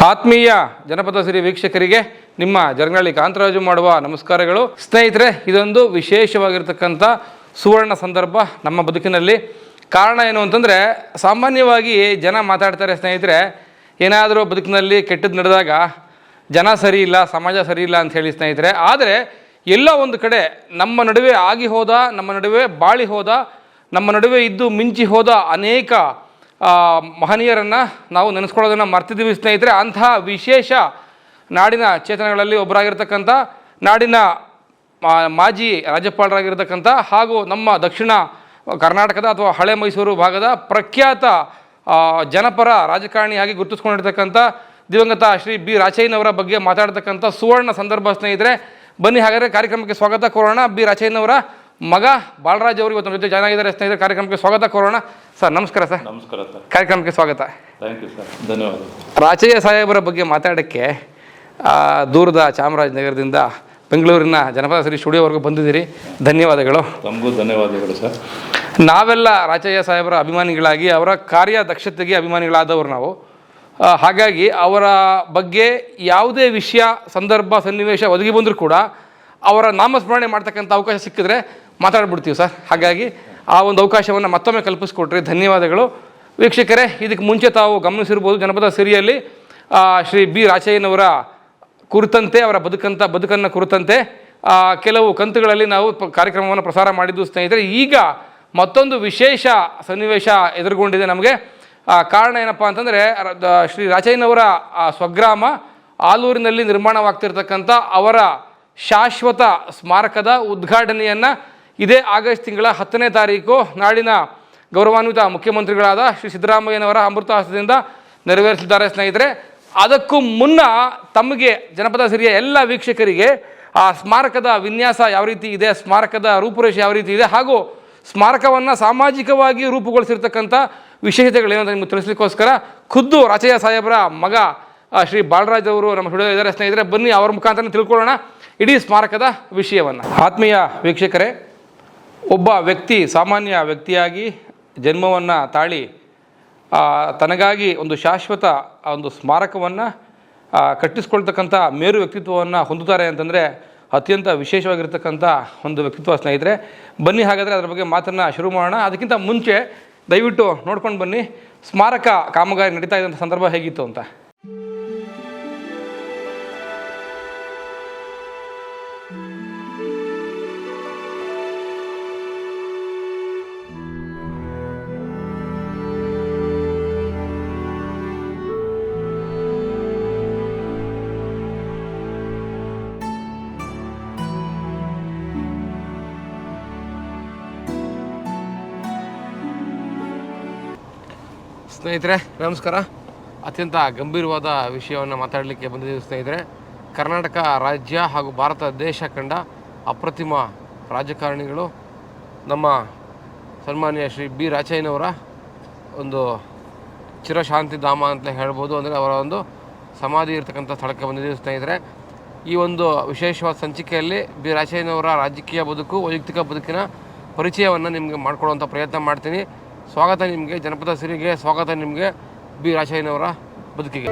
ಆತ್ಮೀಯ ಜನಪದ ಸಿರಿ ವೀಕ್ಷಕರಿಗೆ ನಿಮ್ಮ ಜರಗನಹಳ್ಳಿ ಕಾಂತರಾಜು ಮಾಡುವ ನಮಸ್ಕಾರಗಳು. ಸ್ನೇಹಿತರೆ, ಇದೊಂದು ವಿಶೇಷವಾಗಿರ್ತಕ್ಕಂಥ ಸುವರ್ಣ ಸಂದರ್ಭ ನಮ್ಮ ಬದುಕಿನಲ್ಲಿ. ಕಾರಣ ಏನು ಅಂತಂದರೆ, ಸಾಮಾನ್ಯವಾಗಿ ಜನ ಮಾತಾಡ್ತಾರೆ ಸ್ನೇಹಿತರೆ, ಏನಾದರೂ ಬದುಕಿನಲ್ಲಿ ಕೆಟ್ಟದ್ದು ನಡೆದಾಗ ಜನ ಸರಿ ಇಲ್ಲ, ಸಮಾಜ ಸರಿ ಇಲ್ಲ ಅಂತ ಹೇಳಿ ಸ್ನೇಹಿತರೆ. ಆದರೆ ಎಲ್ಲೋ ಒಂದು ಕಡೆ ನಮ್ಮ ನಡುವೆ ಆಗಿ ಹೋದ, ನಮ್ಮ ನಡುವೆ ಬಾಳಿ ಹೋದ, ನಮ್ಮ ನಡುವೆ ಇದ್ದು ಮಿಂಚಿ ಹೋದ ಅನೇಕ ಮಹನೀಯರನ್ನು ನಾವು ನೆನೆಸ್ಕೊಳ್ಳೋದನ್ನು ಮರ್ತಿದ್ದೀವಿ ಸ್ನೇಹಿತರೆ. ಅಂತಹ ವಿಶೇಷ ನಾಡಿನ ಚೇತನಗಳಲ್ಲಿ ಒಬ್ಬರಾಗಿರ್ತಕ್ಕಂಥ, ನಾಡಿನ ಮಾಜಿ ರಾಜ್ಯಪಾಲರಾಗಿರ್ತಕ್ಕಂಥ ಹಾಗೂ ನಮ್ಮ ದಕ್ಷಿಣ ಕರ್ನಾಟಕದ ಅಥವಾ ಹಳೆ ಮೈಸೂರು ಭಾಗದ ಪ್ರಖ್ಯಾತ ಜನಪರ ರಾಜಕಾರಣಿಯಾಗಿ ಗುರುತಿಸ್ಕೊಂಡಿರ್ತಕ್ಕಂಥ ದಿವಂಗತ ಶ್ರೀ ಬಿ ರಾಚಯ್ಯನವರ ಬಗ್ಗೆ ಮಾತಾಡ್ತಕ್ಕಂಥ ಸುವರ್ಣ ಸಂದರ್ಭ ಸ್ನೇಹಿತರೆ. ಬನ್ನಿ ಹಾಗಾದರೆ ಕಾರ್ಯಕ್ರಮಕ್ಕೆ ಸ್ವಾಗತ ಕೋರೋಣ. ಬಿ ರಾಚಯ್ಯನವರ ಮಗ ಬಾಲರಾಜ್ ಅವರು ಇವತ್ತು ಜೊತೆ ಜಾಯ್ನ್ ಆಗಿದ್ದಾರೆ ಸ್ನೇಹಿತರೆ. ಕಾರ್ಯಕ್ರಮಕ್ಕೆ ಸ್ವಾಗತ ಕೋರೋಣ. ಸರ್ ನಮಸ್ಕಾರ. ಸರ್ ನಮಸ್ಕಾರ ಸರ್. ಕಾರ್ಯಕ್ರಮಕ್ಕೆ ಸ್ವಾಗತ. ಥ್ಯಾಂಕ್ ಯು ಸರ್, ಧನ್ಯವಾದ. ರಾಚಯ್ಯ ಸಾಹೇಬರ ಬಗ್ಗೆ ಮಾತಾಡೋಕ್ಕೆ ದೂರದ ಚಾಮರಾಜನಗರದಿಂದ ಬೆಂಗಳೂರಿನ ಜನಪದ ಸಿರಿ ಸ್ಟುಡಿಯೋವರೆಗೂ ಬಂದಿದ್ದೀರಿ, ಧನ್ಯವಾದಗಳು. ತಮಗೂ ಧನ್ಯವಾದಗಳು ಸರ್. ನಾವೆಲ್ಲ ರಾಚಯ್ಯ ಸಾಹೇಬರ ಅಭಿಮಾನಿಗಳಾಗಿ, ಅವರ ಕಾರ್ಯದಕ್ಷತೆಗೆ ಅಭಿಮಾನಿಗಳಾದವರು ನಾವು. ಹಾಗಾಗಿ ಅವರ ಬಗ್ಗೆ ಯಾವುದೇ ವಿಷಯ, ಸಂದರ್ಭ, ಸನ್ನಿವೇಶ ಒದಗಿ ಬಂದರೂ ಕೂಡ ಅವರ ನಾಮಸ್ಮರಣೆ ಮಾಡ್ತಕ್ಕಂಥ ಅವಕಾಶ ಸಿಕ್ಕಿದ್ರೆ ಮಾತಾಡ್ಬಿಡ್ತೀವಿ ಸರ್. ಹಾಗಾಗಿ ಆ ಒಂದು ಅವಕಾಶವನ್ನು ಮತ್ತೊಮ್ಮೆ ಕಲ್ಪಿಸ್ಕೊಟ್ರಿ, ಧನ್ಯವಾದಗಳು. ವೀಕ್ಷಕರೇ, ಇದಕ್ಕೆ ಮುಂಚೆ ತಾವು ಗಮನಿಸಿರ್ಬೋದು, ಜನಪದ ಸಿರಿಯಲ್ಲಿ ಶ್ರೀ ಬಿ ರಾಚಯ್ಯನವರ ಕುರಿತಂತೆ, ಅವರ ಬದುಕನ್ನು ಕುರಿತಂತೆ ಕೆಲವು ಕಂತುಗಳಲ್ಲಿ ನಾವು ಕಾರ್ಯಕ್ರಮವನ್ನು ಪ್ರಸಾರ ಮಾಡಿದ್ದು ಸ್ನೇಹಿತರೆ. ಈಗ ಮತ್ತೊಂದು ವಿಶೇಷ ಸನ್ನಿವೇಶ ಎದುರುಗೊಂಡಿದೆ ನಮಗೆ. ಕಾರಣ ಏನಪ್ಪ ಅಂತಂದರೆ, ಶ್ರೀ ರಾಚಯ್ಯನವರ ಸ್ವಗ್ರಾಮ ಆಲೂರಿನಲ್ಲಿ ನಿರ್ಮಾಣವಾಗ್ತಿರ್ತಕ್ಕಂಥ ಅವರ ಶಾಶ್ವತ ಸ್ಮಾರಕದ ಉದ್ಘಾಟನೆಯನ್ನು ಇದೇ ಆಗಸ್ಟ್ ತಿಂಗಳ 10ನೇ ತಾರೀಕು ನಾಡಿನ ಗೌರವಾನ್ವಿತ ಮುಖ್ಯಮಂತ್ರಿಗಳಾದ ಶ್ರೀ ಸಿದ್ದರಾಮಯ್ಯನವರ ಅಮೃತ ಹಸ್ತದಿಂದ ನೆರವೇರಿಸಿದ್ದಾರೆ ಸ್ನೇಹಿತರೆ. ಅದಕ್ಕೂ ಮುನ್ನ ತಮಗೆ, ಜನಪದ ಸಿರಿಯ ಎಲ್ಲ ವೀಕ್ಷಕರಿಗೆ ಆ ಸ್ಮಾರಕದ ವಿನ್ಯಾಸ ಯಾವ ರೀತಿ ಇದೆ, ಸ್ಮಾರಕದ ರೂಪುರೇಷೆ ಯಾವ ರೀತಿ ಇದೆ, ಹಾಗೂ ಸ್ಮಾರಕವನ್ನು ಸಾಮಾಜಿಕವಾಗಿ ರೂಪುಗೊಳಿಸಿರ್ತಕ್ಕಂಥ ವಿಶೇಷತೆಗಳೇನು ಅಂತ ನಿಮಗೆ ತಿಳಿಸ್ಲಿಕ್ಕೋಸ್ಕರ ಖುದ್ದು ರಾಚಯ್ಯ ಸಾಹೇಬರ ಮಗ ಶ್ರೀ ಬಾಲರಾಜ್ ಅವರು ನಮ್ಮ ಸ್ಟುಡಿಯೋ ಇದ್ದಾರೆ ಸ್ನೇಹಿತರೆ. ಬನ್ನಿ ಅವರ ಮುಖಾಂತರ ತಿಳ್ಕೊಳ್ಳೋಣ ಇಡೀ ಸ್ಮಾರಕದ ವಿಷಯವನ್ನು. ಆತ್ಮೀಯ ವೀಕ್ಷಕರೇ, ಒಬ್ಬ ವ್ಯಕ್ತಿ ಸಾಮಾನ್ಯ ವ್ಯಕ್ತಿಯಾಗಿ ಜನ್ಮವನ್ನು ತಾಳಿ ತನಗಾಗಿ ಒಂದು ಶಾಶ್ವತ ಒಂದು ಸ್ಮಾರಕವನ್ನು ಕಟ್ಟಿಸ್ಕೊಳ್ತಕ್ಕಂಥ ಮೇರು ವ್ಯಕ್ತಿತ್ವವನ್ನು ಹೊಂದುತ್ತಾರೆ ಅಂತಂದರೆ ಅತ್ಯಂತ ವಿಶೇಷವಾಗಿರ್ತಕ್ಕಂಥ ಒಂದು ವ್ಯಕ್ತಿತ್ವ ಸ್ನೇಹಿತರೆ. ಬನ್ನಿ ಹಾಗಾದರೆ ಅದರ ಬಗ್ಗೆ ಮಾತನ್ನು ಶುರು ಮಾಡೋಣ. ಅದಕ್ಕಿಂತ ಮುಂಚೆ ದಯವಿಟ್ಟು ನೋಡ್ಕೊಂಡು ಬನ್ನಿ, ಸ್ಮಾರಕ ಕಾಮಗಾರಿ ನಡೀತಾ ಇದ್ದಂಥ ಸಂದರ್ಭ ಹೇಗಿತ್ತು ಅಂತ. ಸ್ನೇಹಿತರೆ ನಮಸ್ಕಾರ. ಅತ್ಯಂತ ಗಂಭೀರವಾದ ವಿಷಯವನ್ನು ಮಾತಾಡಲಿಕ್ಕೆ ಬಂದಿದ್ದೀವಿ ಸ್ನೇಹಿತರೆ. ಕರ್ನಾಟಕ ರಾಜ್ಯ ಹಾಗೂ ಭಾರತ ದೇಶ ಕಂಡ ಅಪ್ರತಿಮ ರಾಜಕಾರಣಿಗಳು ನಮ್ಮ ಸನ್ಮಾನ್ಯ ಶ್ರೀ ಬಿ ರಾಚಯ್ಯನವರ ಒಂದು ಚಿರಶಾಂತಿ ಧಾಮ ಅಂತಲೇ ಹೇಳ್ಬೋದು. ಅಂದರೆ ಅವರ ಒಂದು ಸಮಾಧಿ ಇರತಕ್ಕಂಥ ಸ್ಥಳಕ್ಕೆ ಬಂದಿದ್ದೀವಿ ಸ್ನೇಹಿತರೆ. ಈ ಒಂದು ವಿಶೇಷವಾದ ಸಂಚಿಕೆಯಲ್ಲಿ ಬಿ ರಾಚಯ್ಯನವರ ರಾಜಕೀಯ ಬದುಕು, ವೈಯಕ್ತಿಕ ಬದುಕಿನ ಪರಿಚಯವನ್ನು ನಿಮಗೆ ಮಾಡಿಕೊಡುವಂಥ ಪ್ರಯತ್ನ ಮಾಡ್ತೀನಿ. ಸ್ವಾಗತ ನಿಮಗೆ, ಜನಪದ ಸಿರಿಗೆ ಸ್ವಾಗತ ನಿಮಗೆ, ಬಿ ರಾಚಯ್ಯನವರ ಬದುಕಿಗೆ.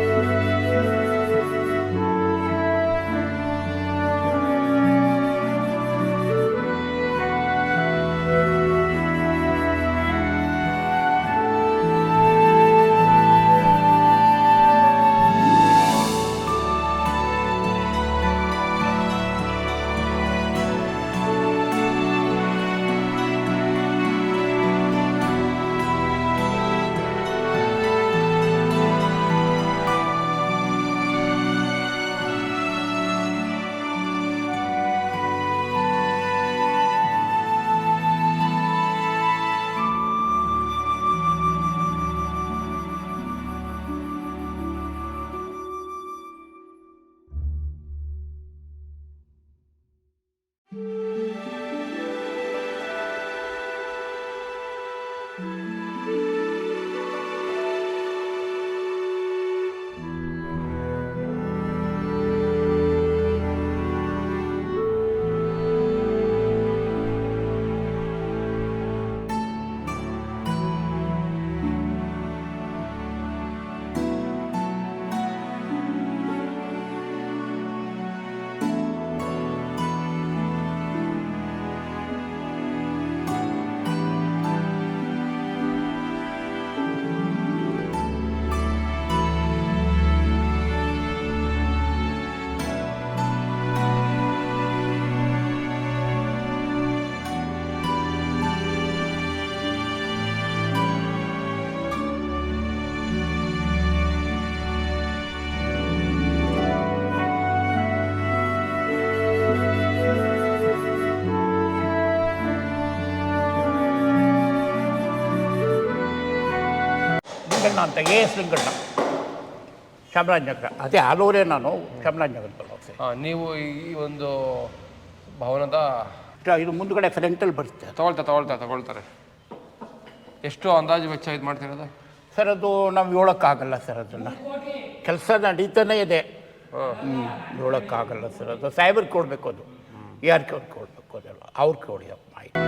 ಲಿಂಗಣ್ಣ ಅಂತ ಲಿಂಗಣ್ಣ, ಚಾಮರಾಜನಗರ. ಅದೇ ಆಲೂರೇ ನಾನು ಚಾಮರಾಜನಗರದಲ್ಲ ಸರ್. ನೀವು ಈ ಒಂದು ಭವನದ ಇದು ಮುಂದ್ಗಡೆ ಫ್ರಂಟಲ್ಲಿ ಬರುತ್ತೆ. ತಗೊಳ್ತಾರೆ. ಎಷ್ಟು ಅಂದಾಜು ವೆಚ್ಚ ಇದು ಮಾಡ್ತಿರೋದು ಸರ್? ಅದು ನಾವು ಹೇಳೋಕ್ಕಾಗಲ್ಲ ಸರ್, ಅದನ್ನು ಕೆಲಸ ನಡೀತಾನೆ ಇದೆ. ಹೇಳೋಕ್ಕಾಗಲ್ಲ ಸರ್, ಅದು ಸಾಹೇಬ್ರಿಗೆ ಕೊಡಬೇಕು, ಅದು ಯಾರಿಗೆ ಅವ್ರಿಗೆ ಕೊಡಬೇಕು, ಅದೆಲ್ಲ ಅವ್ರಿಗೆ ಕೊಡಿ ಮಾಹಿತಿ.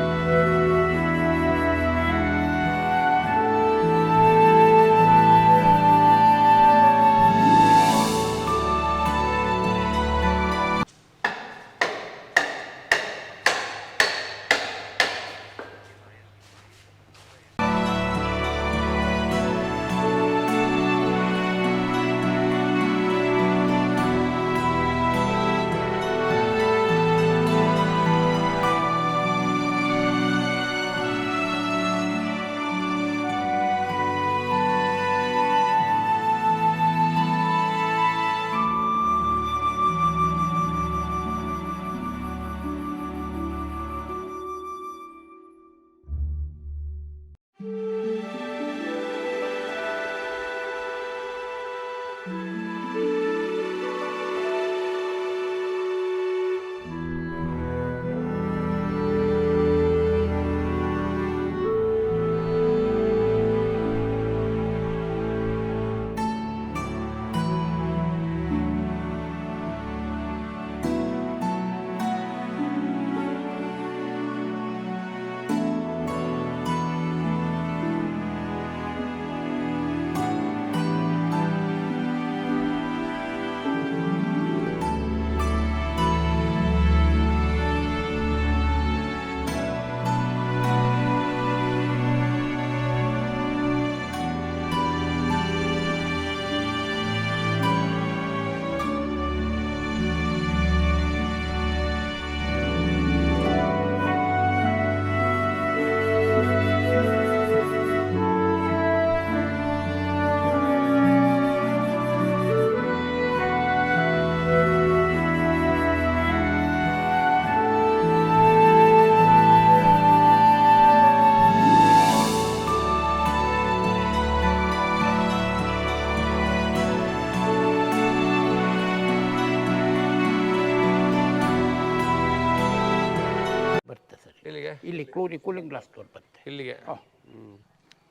ಇಲ್ಲಿ ಕೂಲಿಂಗ್ ಗ್ಲಾಸ್ ಡೋರ್ ಬರುತ್ತೆ ಇಲ್ಲಿಗೆ.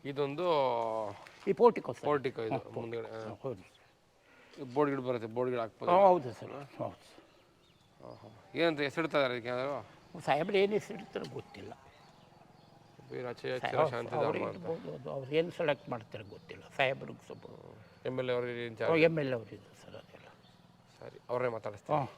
ಇದೊಂದು ಈ ಪೋರ್ಟಿಕೋ ಇದು ಮುಂದೆ ಹೌದು. ಬೋರ್ಡ್ ಗಿಡ ಬರುತ್ತೆ, ಬೋರ್ಡ್ ಗಿಡ ಹಾಕ್ಬೋದು. ಹೌದು ಸರ್, ಹೌದು. ಏನಂತ ಹೆಸರಿಡ್ತಾ ಇದ್ದಾರೆ ಅದಕ್ಕೆ ಏನಾದ್ರು? ಸಾಹೇಬ್ರು ಏನು ಹೆಸರಿಡ್ತಾರೆ ಗೊತ್ತಿಲ್ಲ. ಅವ್ರು ಏನು ಸೆಲೆಕ್ಟ್ ಮಾಡ್ತಾರೆ ಗೊತ್ತಿಲ್ಲ. ಸಾಹೇಬ್ರಿಗೆ ಸ್ವಲ್ಪ MLA ಅವರು MLA ಅವರು ಇದು ಸರ್, ಅದೆಲ್ಲ. ಸರಿ, ಅವರೇ ಮಾತಾಡಿಸ್ತಾರೆ.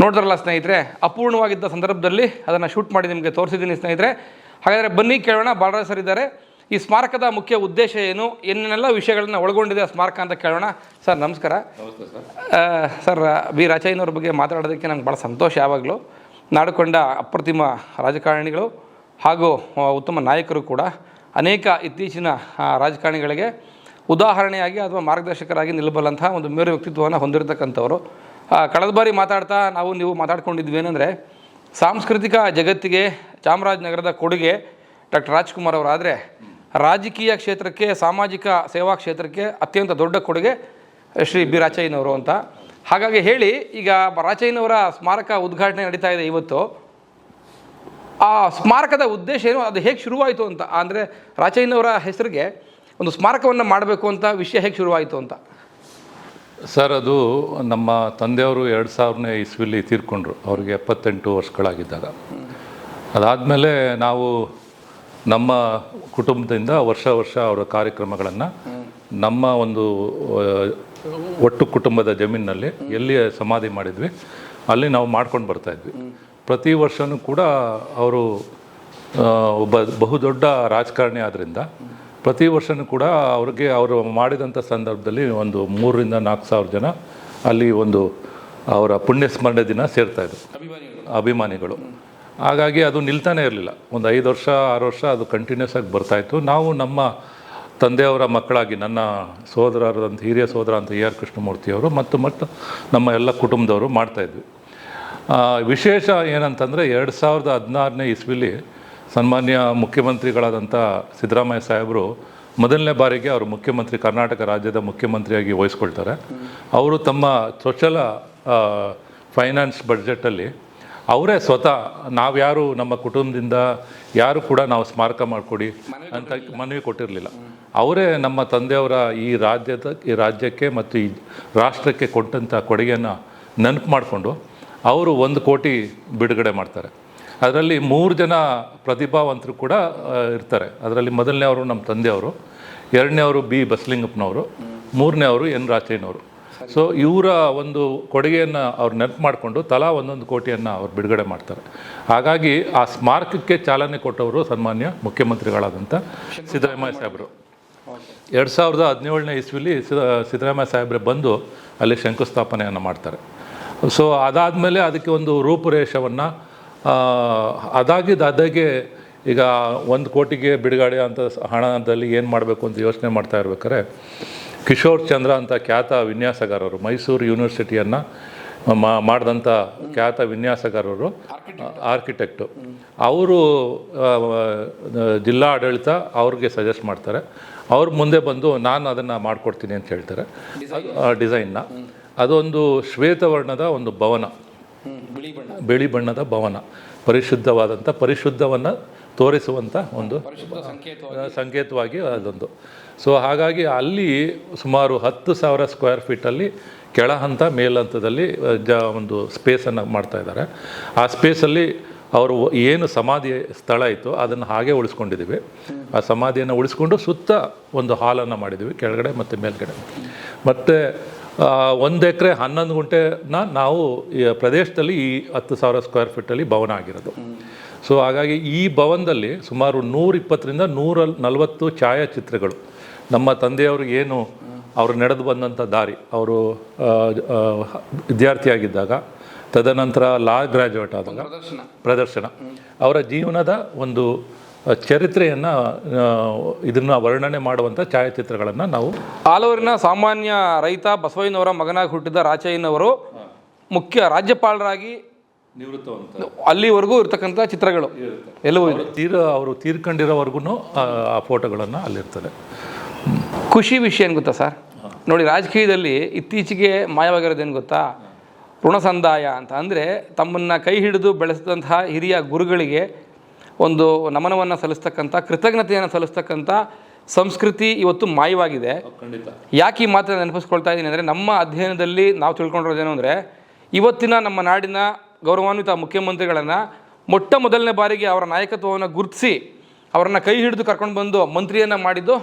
ನೋಡಿದ್ರಲ್ಲ ಸ್ನೇಹಿತರೆ, ಅಪೂರ್ಣವಾಗಿದ್ದ ಸಂದರ್ಭದಲ್ಲಿ ಅದನ್ನು ಶೂಟ್ ಮಾಡಿ ನಿಮಗೆ ತೋರಿಸಿದ್ದೀನಿ ಸ್ನೇಹಿತರೆ. ಹಾಗಾದರೆ ಬನ್ನಿ ಕೇಳೋಣ, ಬಾಲರಾಜ್ ಸರ್ ಇದ್ದಾರೆ. ಈ ಸ್ಮಾರಕದ ಮುಖ್ಯ ಉದ್ದೇಶ ಏನು, ಏನೆಲ್ಲ ವಿಷಯಗಳನ್ನ ಒಳಗೊಂಡಿದೆ ಆ ಸ್ಮಾರಕ ಅಂತ ಕೇಳೋಣ. ಸರ್ ನಮಸ್ಕಾರ. ನಮಸ್ತೆ ಸರ್. ಸರ್, ಬಿ ರಾಚಯ್ಯನವ್ರ ಬಗ್ಗೆ ಮಾತಾಡೋದಕ್ಕೆ ನಂಗೆ ಭಾಳ ಸಂತೋಷ. ಯಾವಾಗಲೂ ನಾಡುಕೊಂಡ ಅಪ್ರತಿಮ ರಾಜಕಾರಣಿಗಳು ಹಾಗೂ ಉತ್ತಮ ನಾಯಕರು ಕೂಡ ಅನೇಕ ಇತ್ತೀಚಿನ ರಾಜಕಾರಣಿಗಳಿಗೆ ಉದಾಹರಣೆಯಾಗಿ ಅಥವಾ ಮಾರ್ಗದರ್ಶಕರಾಗಿ ನಿಲ್ಲಬಲ್ಲಂತಹ ಒಂದು ಮೇರು ವ್ಯಕ್ತಿತ್ವವನ್ನು ಹೊಂದಿರತಕ್ಕಂಥವ್ರು. ಕಳೆದ ಬಾರಿ ಮಾತಾಡ್ತಾ ನೀವು ಮಾತಾಡ್ಕೊಂಡಿದ್ವಿ ಏನಂದರೆ, ಸಾಂಸ್ಕೃತಿಕ ಜಗತ್ತಿಗೆ ಚಾಮರಾಜನಗರದ ಕೊಡುಗೆ ಡಾಕ್ಟರ್ ರಾಜ್ಕುಮಾರ್ ಅವರಾದರೆ, ರಾಜಕೀಯ ಕ್ಷೇತ್ರಕ್ಕೆ, ಸಾಮಾಜಿಕ ಸೇವಾ ಕ್ಷೇತ್ರಕ್ಕೆ ಅತ್ಯಂತ ದೊಡ್ಡ ಕೊಡುಗೆ ಶ್ರೀ ಬಿ ರಾಚಯ್ಯನವರು ಅಂತ. ಹಾಗಾಗಿ ಹೇಳಿ, ಈಗ ರಾಚಯ್ಯನವರ ಸ್ಮಾರಕ ಉದ್ಘಾಟನೆ ನಡೀತಾ ಇದೆ ಇವತ್ತು. ಆ ಸ್ಮಾರಕದ ಉದ್ದೇಶ ಏನು, ಅದು ಹೇಗೆ ಶುರುವಾಯಿತು ಅಂತ, ಅಂದರೆ ರಾಚಯ್ಯನವರ ಹೆಸರಿಗೆ ಒಂದು ಸ್ಮಾರಕವನ್ನು ಮಾಡಬೇಕು ಅಂತ ವಿಷಯ ಹೇಗೆ ಶುರುವಾಯಿತು ಅಂತ? ಸರ್, ಅದು ನಮ್ಮ ತಂದೆಯವರು 2000ನೇ ಇಸ್ವಿಲಿ ತೀರ್ಕೊಂಡ್ರು. ಅವ್ರಿಗೆ 78 ವರ್ಷಗಳಾಗಿದ್ದಾಗ. ಅದಾದಮೇಲೆ ನಾವು ನಮ್ಮ ಕುಟುಂಬದಿಂದ ವರ್ಷ ಅವರ ಕಾರ್ಯಕ್ರಮಗಳನ್ನು ನಮ್ಮ ಒಂದು ಒಟ್ಟು ಕುಟುಂಬದ ಜಮೀನಿನಲ್ಲಿ ಎಲ್ಲಿ ಸಮಾಧಿ ಮಾಡಿದ್ವಿ ಅಲ್ಲಿ ನಾವು ಮಾಡ್ಕೊಂಡು ಬರ್ತಾಯಿದ್ವಿ. ಪ್ರತಿ ವರ್ಷವೂ ಕೂಡ ಅವರು ಒಬ್ಬ ಬಹುದೊಡ್ಡ ರಾಜಕಾರಣಿ ಆದ್ದರಿಂದ ಪ್ರತಿ ವರ್ಷವೂ ಕೂಡ ಅವರು ಮಾಡಿದಂಥ ಸಂದರ್ಭದಲ್ಲಿ ಒಂದು 3,000 to 4,000 ಜನ ಅಲ್ಲಿ ಒಂದು ಅವರ ಪುಣ್ಯಸ್ಮರಣೆ ದಿನ ಸೇರ್ತಾಯಿದ್ರು, ಅಭಿಮಾನಿಗಳು. ಹಾಗಾಗಿ ಅದು ನಿಲ್ತಾನೆ ಇರಲಿಲ್ಲ. ಒಂದು 5 ವರ್ಷ 6 ವರ್ಷ ಅದು ಕಂಟಿನ್ಯೂಸ್ ಆಗಿ ಬರ್ತಾಯಿತ್ತು. ನಾವು ನಮ್ಮ ತಂದೆಯವರ ಮಕ್ಕಳಾಗಿ ನನ್ನ ಸೋದರರಂತ ಹಿರಿಯ ಸೋದರ ಅಂತ AR ಕೃಷ್ಣಮೂರ್ತಿಯವರು ಮತ್ತು ನಮ್ಮ ಎಲ್ಲ ಕುಟುಂಬದವರು ಮಾಡ್ತಾಯಿದ್ವಿ. ವಿಶೇಷ ಏನಂತಂದರೆ 2016ನೇ ಇಸ್ವಿಲಿ ಸನ್ಮಾನ್ಯ ಮುಖ್ಯಮಂತ್ರಿಗಳಾದಂಥ ಸಿದ್ದರಾಮಯ್ಯ ಸಾಹೇಬರು ಮೊದಲನೇ ಬಾರಿಗೆ ಅವರು ಮುಖ್ಯಮಂತ್ರಿ, ಕರ್ನಾಟಕ ರಾಜ್ಯದ ಮುಖ್ಯಮಂತ್ರಿಯಾಗಿ ವಹಿಸ್ಕೊಳ್ತಾರೆ. ಅವರು ತಮ್ಮ ಚೊಚ್ಚಲ ಫೈನಾನ್ಸ್ ಬಡ್ಜೆಟಲ್ಲಿ ಅವರೇ ಸ್ವತಃ ನಾವ್ಯಾರು ನಮ್ಮ ಕುಟುಂಬದಿಂದ ಯಾರು ಕೂಡ ನಾವು ಸ್ಮಾರಕ ಮಾಡಿಕೊಡಿ ಅಂತ ಮನವಿ ಕೊಟ್ಟಿರಲಿಲ್ಲ. ಅವರೇ ನಮ್ಮ ತಂದೆಯವರ ಈ ರಾಜ್ಯಕ್ಕೆ ಮತ್ತು ಈ ರಾಷ್ಟ್ರಕ್ಕೆ ಕೊಟ್ಟಂಥ ಕೊಡುಗೆಯನ್ನು ನೆನಪು ಮಾಡಿಕೊಂಡು ಅವರು 1 ಕೋಟಿ ಬಿಡುಗಡೆ ಮಾಡ್ತಾರೆ. ಅದರಲ್ಲಿ 3 ಜನ ಪ್ರತಿಭಾವಂತರು ಕೂಡ ಇರ್ತಾರೆ. ಅದರಲ್ಲಿ ಮೊದಲನೇವರು ನಮ್ಮ ತಂದೆಯವರು, 2ನೇವರು ಬಿ ಬಸಲಿಂಗಪ್ಪನವರು, 3ನೇವರು ಎನ್ ರಾಚಯ್ಯನವರು. ಸೊ ಇವರ ಒಂದು ಕೊಡುಗೆಯನ್ನು ಅವ್ರು ನೆನಪು ಮಾಡಿಕೊಂಡು ತಲಾ 1 ಕೋಟಿಯನ್ನು ಅವ್ರು ಬಿಡುಗಡೆ ಮಾಡ್ತಾರೆ. ಹಾಗಾಗಿ ಆ ಸ್ಮಾರಕಕ್ಕೆ ಚಾಲನೆ ಕೊಟ್ಟವರು ಸನ್ಮಾನ್ಯ ಮುಖ್ಯಮಂತ್ರಿಗಳಾದಂಥ ಸಿದ್ದರಾಮಯ್ಯ ಸಾಹೇಬರು. 2017ನೇ ಇಸ್ವಿಲಿ ಸಿದ್ದರಾಮಯ್ಯ ಸಾಹೇಬ್ರೆ ಬಂದು ಅಲ್ಲಿ ಶಂಕುಸ್ಥಾಪನೆಯನ್ನು ಮಾಡ್ತಾರೆ. ಸೊ ಅದಾದಮೇಲೆ ಅದಕ್ಕೆ ಒಂದು ರೂಪುರೇಷವನ್ನು ಅದಾಗೆ ಈಗ 1 ಕೋಟಿಗೆ ಬಿಡುಗಡೆ ಅಂತ ಹಣದಲ್ಲಿ ಏನು ಮಾಡಬೇಕು ಅಂತ ಯೋಚನೆ ಮಾಡ್ತಾ ಇರ್ಬೇಕಾದ್ರೆ ಕಿಶೋರ್ ಚಂದ್ರ ಅಂತ ಖ್ಯಾತ ವಿನ್ಯಾಸಗಾರರು, ಮೈಸೂರು ಯೂನಿವರ್ಸಿಟಿಯನ್ನು ಮಾಡಿದಂಥ ಖ್ಯಾತ ವಿನ್ಯಾಸಗಾರರು, ಆರ್ಕಿಟೆಕ್ಟು, ಅವರು ಜಿಲ್ಲಾ ಆಡಳಿತ ಅವ್ರಿಗೆ ಸಜೆಸ್ಟ್ ಮಾಡ್ತಾರೆ. ಅವ್ರ ಮುಂದೆ ಬಂದು ನಾನು ಅದನ್ನು ಮಾಡಿಕೊಡ್ತೀನಿ ಅಂತ ಹೇಳ್ತಾರೆ ಡಿಸೈನ್ನ. ಅದೊಂದು ಶ್ವೇತವರ್ಣದ ಒಂದು ಭವನ, ಬಿಳಿ ಬಣ್ಣದ ಭವನ, ಪರಿಶುದ್ಧವನ್ನು ತೋರಿಸುವಂಥ ಒಂದು ಸಂಕೇತವಾಗಿ ಅದೊಂದು. ಸೊ ಹಾಗಾಗಿ ಅಲ್ಲಿ ಸುಮಾರು 10,000 ಸ್ಕ್ವೇರ್ ಫೀಟಲ್ಲಿ ಕೆಳ ಹಂತ ಮೇಲ್ಹಂತದಲ್ಲಿ ಒಂದು ಸ್ಪೇಸನ್ನು ಮಾಡ್ತಾಯಿದ್ದಾರೆ. ಆ ಸ್ಪೇಸಲ್ಲಿ ಅವರು ಏನು ಸಮಾಧಿ ಸ್ಥಳ ಇತ್ತು ಅದನ್ನು ಹಾಗೆ ಉಳಿಸ್ಕೊಂಡಿದ್ದೀವಿ. ಆ ಸಮಾಧಿಯನ್ನು ಉಳಿಸ್ಕೊಂಡು ಸುತ್ತ ಒಂದು ಹಾಲನ್ನು ಮಾಡಿದ್ದೀವಿ, ಕೆಳಗಡೆ ಮತ್ತು ಮೇಲ್ಗಡೆ. ಮತ್ತು 1 ಎಕರೆ 11 ಗುಂಟೆನ ನಾವು ಈ ಪ್ರದೇಶದಲ್ಲಿ ಈ 10,000 ಸ್ಕ್ವೇರ್ ಫೀಟಲ್ಲಿ ಭವನ ಆಗಿರೋದು. ಸೊ ಹಾಗಾಗಿ ಈ ಭವನದಲ್ಲಿ ಸುಮಾರು 120ರಿಂದ 140 ಛಾಯಾಚಿತ್ರಗಳು ನಮ್ಮ ತಂದೆಯವರು ಏನು ಅವರು ನಡೆದು ಬಂದಂಥ ದಾರಿ, ಅವರು ವಿದ್ಯಾರ್ಥಿಯಾಗಿದ್ದಾಗ, ತದನಂತರ ಲಾ ಗ್ರ್ಯಾಜುಯೇಟ್ ಆದಾಗ ಪ್ರದರ್ಶನ, ಅವರ ಜೀವನದ ಒಂದು ಚರಿತ್ರೆಯನ್ನು ಇದನ್ನು ವರ್ಣನೆ ಮಾಡುವಂಥ ಛಾಯಾಚಿತ್ರಗಳನ್ನು ನಾವು. ಆಲೂರಿನ ಸಾಮಾನ್ಯ ರೈತ ಬಸವಯ್ಯನವರ ಮಗನಾಗಿ ಹುಟ್ಟಿದ ರಾಚಯ್ಯನವರು ಮುಖ್ಯ ರಾಜ್ಯಪಾಲರಾಗಿ ನಿವೃತ್ತ ಅಲ್ಲಿವರೆಗೂ ಇರ್ತಕ್ಕಂಥ ಚಿತ್ರಗಳು ಎಲ್ಲವೂ ಅವರು ತೀರ್ಕೊಂಡಿರೋವರೆಗೂ ಆ ಫೋಟೋಗಳನ್ನು ಅಲ್ಲಿರ್ತದೆ. ಖುಷಿ ವಿಷಯ ಏನು ಗೊತ್ತಾ ಸರ್, ನೋಡಿ ರಾಜಕೀಯದಲ್ಲಿ ಇತ್ತೀಚೆಗೆ ಮಾಯವಾಗಿರೋದೇನು ಗೊತ್ತಾ, ಋಣ ಸಂದಾಯ ಅಂತ. ಅಂದರೆ ತಮ್ಮನ್ನು ಕೈ ಹಿಡಿದು ಬೆಳೆಸಿದಂತಹ ಹಿರಿಯ ಗುರುಗಳಿಗೆ ಒಂದು ನಮನವನ್ನು ಸಲ್ಲಿಸ್ತಕ್ಕಂಥ, ಕೃತಜ್ಞತೆಯನ್ನು ಸಲ್ಲಿಸ್ತಕ್ಕಂಥ ಸಂಸ್ಕೃತಿ ಇವತ್ತು ಮಾಯವಾಗಿದೆ. ಯಾಕೆ ಈ ಮಾತನ್ನು ನೆನಪಿಸ್ಕೊಳ್ತಾ ಇದ್ದೀನಿ ಅಂದರೆ, ನಮ್ಮ ಅಧ್ಯಯನದಲ್ಲಿ ನಾವು ತಿಳ್ಕೊಂಡಿರೋದೇನು ಅಂದರೆ, ಇವತ್ತಿನ ನಮ್ಮ ನಾಡಿನ ಗೌರವಾನ್ವಿತ ಮುಖ್ಯಮಂತ್ರಿಗಳನ್ನು ಮೊಟ್ಟ ಮೊದಲನೇ ಬಾರಿಗೆ ಅವರ ನಾಯಕತ್ವವನ್ನು ಗುರುತಿಸಿ ಅವರನ್ನು ಕೈ ಹಿಡಿದು ಕರ್ಕೊಂಡು ಬಂದು ಮಂತ್ರಿಯನ್ನು ಮಾಡಿದ್ದು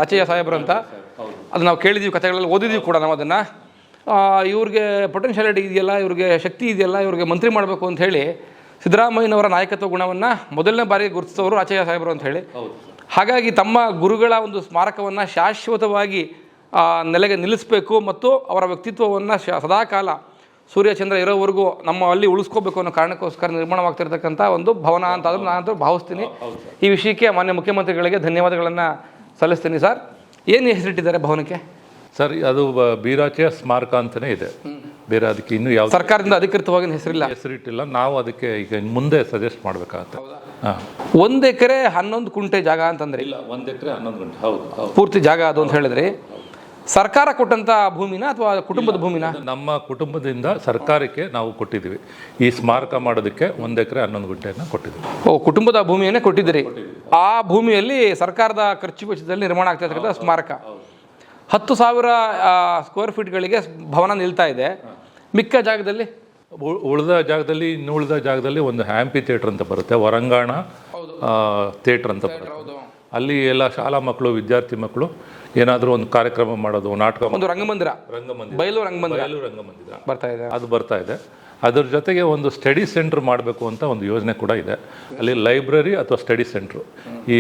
ರಾಚಯ್ಯ ಸಾಹೇಬರು ಅಂತ. ಅದು ನಾವು ಕೇಳಿದ್ದೀವಿ, ಕಥೆಗಳಲ್ಲಿ ಓದಿದ್ದೀವಿ ಕೂಡ ನಾವು ಅದನ್ನು. ಇವ್ರಿಗೆ ಪೊಟೆನ್ಷಿಯಾಲಿಟಿ ಇದೆಯಲ್ಲ, ಇವ್ರಿಗೆ ಶಕ್ತಿ ಇದೆಯಲ್ಲ, ಇವ್ರಿಗೆ ಮಂತ್ರಿ ಮಾಡಬೇಕು ಅಂತ ಹೇಳಿ ಸಿದ್ದರಾಮಯ್ಯನವರ ನಾಯಕತ್ವ ಗುಣವನ್ನು ಮೊದಲನೇ ಬಾರಿಗೆ ಗುರುತಿಸಿದವರು ರಾಚಯ್ಯ ಸಾಹೇಬರು ಅಂತ ಹೇಳಿ. ಹಾಗಾಗಿ ತಮ್ಮ ಗುರುಗಳ ಒಂದು ಸ್ಮಾರಕವನ್ನು ಶಾಶ್ವತವಾಗಿ ನೆಲೆಗೆ ನಿಲ್ಲಿಸಬೇಕು ಮತ್ತು ಅವರ ವ್ಯಕ್ತಿತ್ವವನ್ನು ಸದಾಕಾಲ ಸೂರ್ಯಚಂದ್ರ ಇರೋವರೆಗೂ ನಮ್ಮ ಅಲ್ಲಿ ಉಳಿಸ್ಕೋಬೇಕು ಅನ್ನೋ ಕಾರಣಕ್ಕೋಸ್ಕರ ನಿರ್ಮಾಣವಾಗ್ತಿರ್ತಕ್ಕಂಥ ಒಂದು ಭವನ ಅಂತಾದರೂ ನಾನಂತೂ ಭಾವಿಸ್ತೀನಿ. ಈ ವಿಷಯಕ್ಕೆ ಮಾನ್ಯ ಮುಖ್ಯಮಂತ್ರಿಗಳಿಗೆ ಧನ್ಯವಾದಗಳನ್ನು ಸಲ್ಲಿಸ್ತೀನಿ. ಸರ್, ಏನು ಹೆಸರಿಟ್ಟಿದ್ದಾರೆ ಭವನಕ್ಕೆ? ಸರ್, ಅದು ಬೀರಾಚೆಯ ಸ್ಮಾರಕ ಅಂತಲೇ ಇದೆ, ಬೇರೆ ಅದಕ್ಕೆ ಇನ್ನೂ ಯಾವ ಸರ್ಕಾರದಿಂದ ಅಧಿಕೃತವಾಗಿ ಹೆಸರಿಟ್ಟಿಲ್ಲ. ನಾವು ಅದಕ್ಕೆ ಈಗ ಮುಂದೆ ಸಜೆಸ್ಟ್ ಮಾಡಬೇಕಾಗತ್ತೆ. ಹಾಂ, 1 ಎಕರೆ 11 ಕುಂಟೆ ಜಾಗ ಅಂತಂದ್ರೆ ಇಲ್ಲ, 1 ಎಕರೆ 11 ಗುಂಟೆ, ಹೌದು, ಪೂರ್ತಿ ಜಾಗ ಅದು ಅಂತ ಹೇಳಿದ್ರಿ. ಸರ್ಕಾರ ಕೊಟ್ಟಂತ ಭೂಮಿನ ಅಥವಾ ಕುಟುಂಬದ ಭೂಮಿನ? ನಮ್ಮ ಕುಟುಂಬದಿಂದ ಸರ್ಕಾರಕ್ಕೆ ನಾವು ಕೊಟ್ಟಿದ್ದೀವಿ. ಈ ಸ್ಮಾರಕ ಮಾಡೋದಕ್ಕೆ 1 ಎಕರೆ 11 ಗುಂಟೆಯನ್ನು ಕೊಟ್ಟಿದ್ದೀವಿ. ಕುಟುಂಬದ ಭೂಮಿಯನ್ನೇ ಕೊಟ್ಟಿದ್ದೀರಿ. ಆ ಭೂಮಿಯಲ್ಲಿ ಸರ್ಕಾರದ ಖರ್ಚು ವೆಚ್ಚದಲ್ಲಿ ನಿರ್ಮಾಣ ಆಗ್ತಿರ್ತಕ್ಕಂಥ ಸ್ಮಾರಕ 10,000 ಸ್ಕ್ವೇರ್ ಫೀಟ್ಗಳಿಗೆ ಭವನ ನಿಲ್ತಾ ಇದೆ. ಮಿಕ್ಕ ಜಾಗದಲ್ಲಿ ಉಳಿದ ಜಾಗದಲ್ಲಿ ಒಂದು ಹ್ಯಾಂಪಿ ಥಿಯೇಟರ್ ಅಂತ ಬರುತ್ತೆ, ಹೊರಾಂಗಣ ಥಿಯೇಟರ್ ಅಂತ ಬರುತ್ತೆ. ಅಲ್ಲಿ ಎಲ್ಲ ಶಾಲಾ ಮಕ್ಕಳು, ವಿದ್ಯಾರ್ಥಿ ಮಕ್ಕಳು ಏನಾದರೂ ಒಂದು ಕಾರ್ಯಕ್ರಮ ಮಾಡೋದು, ನಾಟಕ, ಒಂದು ರಂಗಮಂದಿರ, ಬಯಲು ರಂಗಮಂದಿರ ಅದು ಬರ್ತಾ ಇದೆ. ಅದ್ರ ಜೊತೆಗೆ ಒಂದು ಸ್ಟಡಿ ಸೆಂಟರ್ ಮಾಡಬೇಕು ಅಂತ ಒಂದು ಯೋಜನೆ ಕೂಡ ಇದೆ. ಅಲ್ಲಿ ಲೈಬ್ರರಿ ಅಥವಾ ಸ್ಟಡಿ ಸೆಂಟ್ರು, ಈ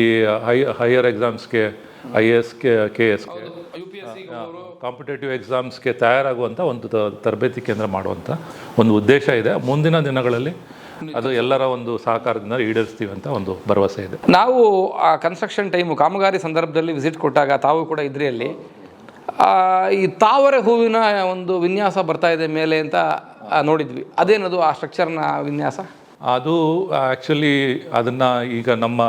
ಹೈಯರ್ ಎಕ್ಸಾಮ್ಸ್ಗೆ, IAS, KS, ಕಾಂಪಿಟೇಟಿವ್ ಎಕ್ಸಾಮ್ಸ್ಗೆ ತಯಾರಾಗುವಂಥ ಒಂದು ತರಬೇತಿ ಕೇಂದ್ರ ಮಾಡುವಂಥ ಒಂದು ಉದ್ದೇಶ ಇದೆ. ಮುಂದಿನ ದಿನಗಳಲ್ಲಿ ಅದು ಎಲ್ಲರ ಒಂದು ಸಹಕಾರದಿಂದ ಈಡೇರಿಸ್ತೀವಿ ಅಂತ ಒಂದು ಭರವಸೆ ಇದೆ. ನಾವು ಆ ಕನ್ಸ್ಟ್ರಕ್ಷನ್ ಟೈಮು ಕಾಮಗಾರಿ ಸಂದರ್ಭದಲ್ಲಿ ವಿಸಿಟ್ ಕೊಟ್ಟಾಗ ತಾವು ಕೂಡ ಇದ್ರಿ ಅಲ್ಲಿ. ಈ ತಾವರೆ ಹೂವಿನ ಒಂದು ವಿನ್ಯಾಸ ಬರ್ತಾ ಇದೆ ಮೇಲೆ ಅಂತ ನೋಡಿದ್ವಿ. ಅದೇನದು ಆ ಸ್ಟ್ರಕ್ಚರ್ನ ವಿನ್ಯಾಸ? ಅದು ಆ್ಯಕ್ಚುಲಿ ಅದನ್ನು ಈಗ ನಮ್ಮ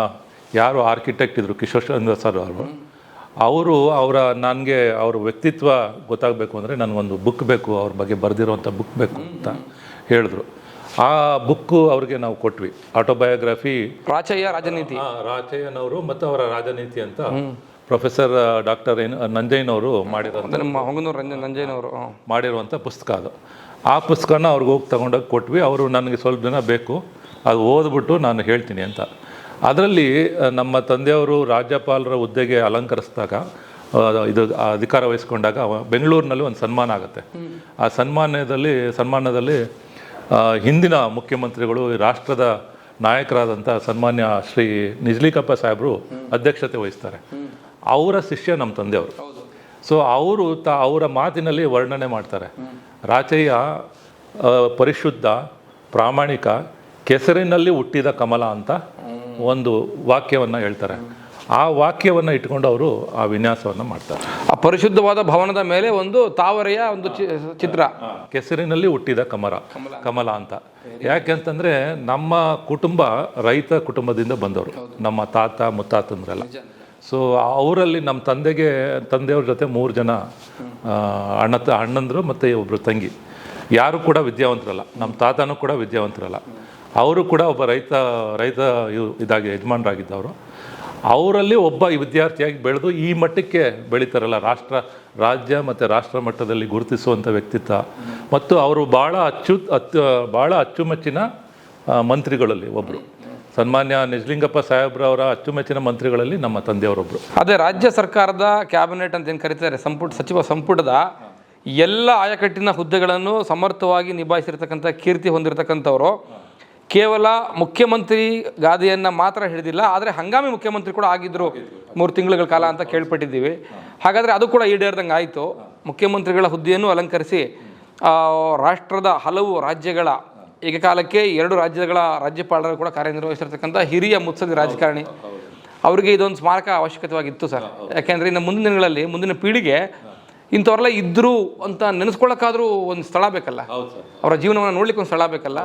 ಯಾರು ಆರ್ಕಿಟೆಕ್ಟ್ ಇದ್ದರು, ಕಿಶೋರ್ ಚಂದ್ರ ಸರ್ ನನಗೆ ಅವ್ರ ವ್ಯಕ್ತಿತ್ವ ಗೊತ್ತಾಗಬೇಕು ಅಂದರೆ ನನಗೊಂದು ಬುಕ್ ಬೇಕು, ಅವ್ರ ಬಗ್ಗೆ ಬರೆದಿರುವಂಥ ಬುಕ್ ಬೇಕು ಅಂತ ಹೇಳಿದ್ರು. ಆ ಬುಕ್ಕು ಅವ್ರಿಗೆ ನಾವು ಕೊಟ್ವಿ, ಆಟೋಬಯೋಗ್ರಫಿ ರಾಚಯ್ಯ ರಾಜನೀತಿ, ರಾಚಯ್ಯನವರು ಮತ್ತು ಅವರ ರಾಜನೀತಿ ಅಂತ ಪ್ರೊಫೆಸರ್ ಡಾಕ್ಟರ್ ನಂಜಯ್ಯನವರು ಮಾಡಿರೋಂಥ, ನಮ್ಮ ಹೊಂಗನೂರು ನಂಜಯ್ಯನವರು ಮಾಡಿರುವಂಥ ಪುಸ್ತಕ ಅದು. ಆ ಪುಸ್ತಕನ ಅವ್ರಿಗೆ ಹೋಗಿ ತಗೊಂಡೋಗಿ ಕೊಟ್ವಿ. ಅವರು ನನಗೆ ಸ್ವಲ್ಪ ದಿನ ಬೇಕು, ಅದು ಓದ್ಬಿಟ್ಟು ನಾನು ಹೇಳ್ತೀನಿ ಅಂತ. ಅದರಲ್ಲಿ ನಮ್ಮ ತಂದೆಯವರು ರಾಜ್ಯಪಾಲರ ಹುದ್ದೆಗೆ ಅಲಂಕರಿಸಿದಾಗ, ಇದು ಅಧಿಕಾರ ವಹಿಸ್ಕೊಂಡಾಗ ಬೆಂಗಳೂರಿನಲ್ಲಿ ಒಂದು ಸನ್ಮಾನ ಆಗುತ್ತೆ. ಆ ಸನ್ಮಾನದಲ್ಲಿ ಹಿಂದಿನ ಮುಖ್ಯಮಂತ್ರಿಗಳು, ರಾಷ್ಟ್ರದ ನಾಯಕರಾದಂಥ ಸನ್ಮಾನ್ಯ ಶ್ರೀ ನಿಜ್ಲಿಕಪ್ಪ ಸಾಹೇಬರು ಅಧ್ಯಕ್ಷತೆ ವಹಿಸ್ತಾರೆ. ಅವರ ಶಿಷ್ಯ ನಮ್ಮ ತಂದೆಯವರು. ಸೊ ಅವರು ಅವರ ಮಾತಿನಲ್ಲಿ ವರ್ಣನೆ ಮಾಡ್ತಾರೆ, ರಾಚಯ್ಯ ಪರಿಶುದ್ಧ, ಪ್ರಾಮಾಣಿಕ, ಕೆಸರಿನಲ್ಲಿ ಹುಟ್ಟಿದ ಕಮಲ ಅಂತ ಒಂದು ವಾಕ್ಯವನ್ನು ಹೇಳ್ತಾರೆ. ಆ ವಾಕ್ಯವನ್ನು ಇಟ್ಕೊಂಡು ಅವರು ಆ ವಿನ್ಯಾಸವನ್ನು ಮಾಡ್ತಾರೆ. ಆ ಪರಿಶುದ್ಧವಾದ ಭವನದ ಮೇಲೆ ಒಂದು ತಾವರೆಯ ಒಂದು ಚಿತ್ರ, ಕೆಸರಿನಲ್ಲಿ ಹುಟ್ಟಿದ ಕಮಲ ಅಂತ. ಯಾಕೆಂತಂದರೆ ನಮ್ಮ ಕುಟುಂಬ ರೈತ ಕುಟುಂಬದಿಂದ ಬಂದವರು, ನಮ್ಮ ತಾತ ಮುತ್ತಾತಂದ್ರೆಲ್ಲ. ಸೊ ಅವರಲ್ಲಿ ನಮ್ಮ ತಂದೆಯವ್ರ ಜೊತೆ 3 ಜನ ಅಣ್ಣಂದರು ಮತ್ತು ಒಬ್ಬರು ತಂಗಿ. ಯಾರು ಕೂಡ ವಿದ್ಯಾವಂತರಲ್ಲ. ನಮ್ಮ ತಾತನೂ ಕೂಡ ವಿದ್ಯಾವಂತರಲ್ಲ. ಅವರು ಕೂಡ ಒಬ್ಬ ರೈತ ಇದಾಗಿ ಯಜಮಾನರಾಗಿದ್ದವರು. ಅವರಲ್ಲಿ ಒಬ್ಬ ವಿದ್ಯಾರ್ಥಿಯಾಗಿ ಬೆಳೆದು ಈ ಮಟ್ಟಕ್ಕೆ ಬೆಳೀತಾರಲ್ಲ, ರಾಜ್ಯ ಮತ್ತು ರಾಷ್ಟ್ರ ಮಟ್ಟದಲ್ಲಿ ಗುರುತಿಸುವಂಥ ವ್ಯಕ್ತಿತ್ವ. ಮತ್ತು ಅವರು ಭಾಳ ಅಚ್ಚುಮೆಚ್ಚಿನ ಮಂತ್ರಿಗಳಲ್ಲಿ ಒಬ್ಬರು. ಸನ್ಮಾನ್ಯ ನಿಜಲಿಂಗಪ್ಪ ಸಾಹೇಬ್ರವರ ಅಚ್ಚುಮೆಚ್ಚಿನ ಮಂತ್ರಿಗಳಲ್ಲಿ ನಮ್ಮ ತಂದೆಯವರೊಬ್ಬರು. ಅದೇ ರಾಜ್ಯ ಸರ್ಕಾರದ ಕ್ಯಾಬಿನೆಟ್ ಅಂತ ಏನು ಕರೀತಾರೆ, ಸಚಿವ ಸಂಪುಟದ ಎಲ್ಲ ಆಯಕಟ್ಟಿನ ಹುದ್ದೆಗಳನ್ನು ಸಮರ್ಥವಾಗಿ ನಿಭಾಯಿಸಿರ್ತಕ್ಕಂಥ ಕೀರ್ತಿ ಹೊಂದಿರತಕ್ಕಂಥವರು. ಕೇವಲ ಮುಖ್ಯಮಂತ್ರಿ ಗಾದಿಯನ್ನು ಮಾತ್ರ ಹಿಡಿದಿಲ್ಲ, ಆದರೆ ಹಂಗಾಮಿ ಮುಖ್ಯಮಂತ್ರಿ ಕೂಡ ಆಗಿದ್ದರು 3 ತಿಂಗಳ ಕಾಲ ಅಂತ ಕೇಳ್ಪಟ್ಟಿದ್ದೀವಿ. ಹಾಗಾದರೆ ಅದು ಕೂಡ ಈಡೇರ್ದಂಗೆ ಆಯಿತು. ಮುಖ್ಯಮಂತ್ರಿಗಳ ಹುದ್ದೆಯನ್ನು ಅಲಂಕರಿಸಿ ರಾಷ್ಟ್ರದ ಹಲವು ರಾಜ್ಯಗಳ, ಏಕಕಾಲಕ್ಕೆ 2 ರಾಜ್ಯಗಳ ರಾಜ್ಯಪಾಲರು ಕೂಡ ಕಾರ್ಯನಿರ್ವಹಿಸಿರ್ತಕ್ಕಂಥ ಹಿರಿಯ ಮುತ್ಸದಿ ರಾಜಕಾರಣಿ. ಅವರಿಗೆ ಇದೊಂದು ಸ್ಮಾರಕ ಅವಶ್ಯಕತೆವಾಗಿತ್ತು ಸರ್. ಯಾಕೆಂದರೆ ಇನ್ನು ಮುಂದಿನ ದಿನಗಳಲ್ಲಿ ಮುಂದಿನ ಪೀಳಿಗೆ ಇಂಥವ್ರೆಲ್ಲ ಇದ್ದರು ಅಂತ ನೆನೆಸ್ಕೊಳ್ಳೋಕ್ಕಾದರೂ ಒಂದು ಸ್ಥಳ ಬೇಕಲ್ಲ, ಅವರ ಜೀವನವನ್ನು ನೋಡ್ಲಿಕ್ಕೆ ಒಂದು ಸ್ಥಳ ಬೇಕಲ್ಲ.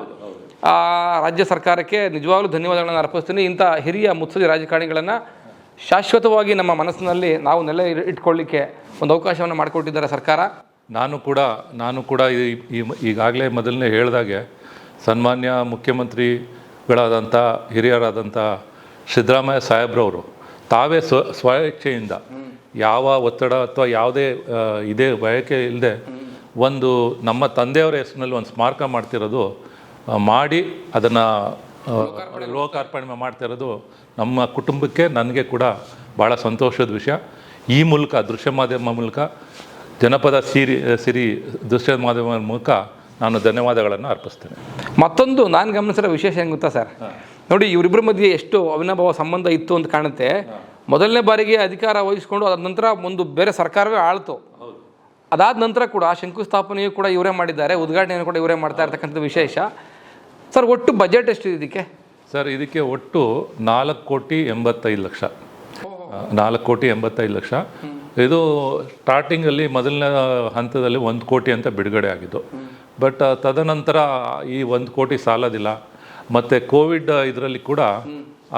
ರಾಜ್ಯ ಸರ್ಕಾರಕ್ಕೆ ನಿಜವಾಗ್ಲೂ ಧನ್ಯವಾದಗಳನ್ನು ಅರ್ಪಿಸ್ತೀನಿ. ಇಂಥ ಹಿರಿಯ ಮುತ್ಸದಿ ರಾಜಕಾರಣಿಗಳನ್ನು ಶಾಶ್ವತವಾಗಿ ನಮ್ಮ ಮನಸ್ಸಿನಲ್ಲಿ ನಾವು ನೆಲೆ ಇಟ್ಕೊಳ್ಳಿಕ್ಕೆ ಒಂದು ಅವಕಾಶವನ್ನು ಮಾಡಿಕೊಟ್ಟಿದ್ದಾರೆ ಸರ್ಕಾರ. ನಾನು ಕೂಡ ಈಗಾಗಲೇ ಮೊದಲನೇ ಹೇಳಿದಾಗೆ ಸನ್ಮಾನ್ಯ ಮುಖ್ಯಮಂತ್ರಿಗಳಾದಂಥ ಹಿರಿಯರಾದಂಥ ಸಿದ್ದರಾಮಯ್ಯ ಸಾಹೇಬ್ರವರು ತಾವೇ ಸ್ವಇಚ್ಛೆಯಿಂದ, ಯಾವ ಒತ್ತಡ ಅಥವಾ ಯಾವುದೇ ಬಯಕೆ ಇಲ್ಲದೆ ಒಂದು ನಮ್ಮ ತಂದೆಯವರ ಹೆಸರಿನಲ್ಲಿ ಒಂದು ಸ್ಮಾರಕ ಮಾಡ್ತಿರೋದು, ಮಾಡಿ ಅದನ್ನು ಲೋಕಾರ್ಪಣೆ ಮಾಡ್ತಿರೋದು ನಮ್ಮ ಕುಟುಂಬಕ್ಕೆ, ನನಗೆ ಕೂಡ ಭಾಳ ಸಂತೋಷದ ವಿಷಯ. ಈ ಮೂಲಕ, ದೃಶ್ಯ ಮಾಧ್ಯಮ ಮೂಲಕ ಜನಪದ ಸಿರಿ ದೃಶ್ಯ ಮಾಧ್ಯಮದ ಮೂಲಕ ನಾನು ಧನ್ಯವಾದಗಳನ್ನು ಅರ್ಪಿಸ್ತೇನೆ. ಮತ್ತೊಂದು ನಾನು ಗಮನಿಸಿರೋ ವಿಶೇಷ ಏನು ಗೊತ್ತಾ ಸರ್, ನೋಡಿ ಇವರಿಬ್ಬರ ಮಧ್ಯೆ ಎಷ್ಟು ಅವಿನಾಭಾವ ಸಂಬಂಧ ಇತ್ತು ಅಂತ ಕಾಣುತ್ತೆ. ಮೊದಲನೇ ಬಾರಿಗೆ ಅಧಿಕಾರ ವಹಿಸ್ಕೊಂಡು ಅದಾದ ನಂತರ ಒಂದು ಬೇರೆ ಸರ್ಕಾರವೇ ಆಳ್ತು. ಅದಾದ ನಂತರ ಕೂಡ ಶಂಕುಸ್ಥಾಪನೆಯೂ ಕೂಡ ಇವರೇ ಮಾಡಿದ್ದಾರೆ, ಉದ್ಘಾಟನೆಯನ್ನು ಕೂಡ ಇವರೇ ಮಾಡ್ತಾ ಇರ್ತಕ್ಕಂಥ ವಿಶೇಷ. ಸರ್ ಒಟ್ಟು ಬಜೆಟ್ ಎಷ್ಟು ಇದಕ್ಕೆ? ಸರ್ ಇದಕ್ಕೆ ಒಟ್ಟು 4,85,00,000. 4,85,00,000. ಇದು ಸ್ಟಾರ್ಟಿಂಗಲ್ಲಿ ಮೊದಲನೇ ಹಂತದಲ್ಲಿ 1 ಕೋಟಿ ಅಂತ ಬಿಡುಗಡೆ ಆಗಿದ್ದು. ಬಟ್ ತದನಂತರ ಈ 1 ಕೋಟಿ ಸಾಲದಿಲ್ಲ, ಮತ್ತು ಕೋವಿಡ್ ಇದರಲ್ಲಿ ಕೂಡ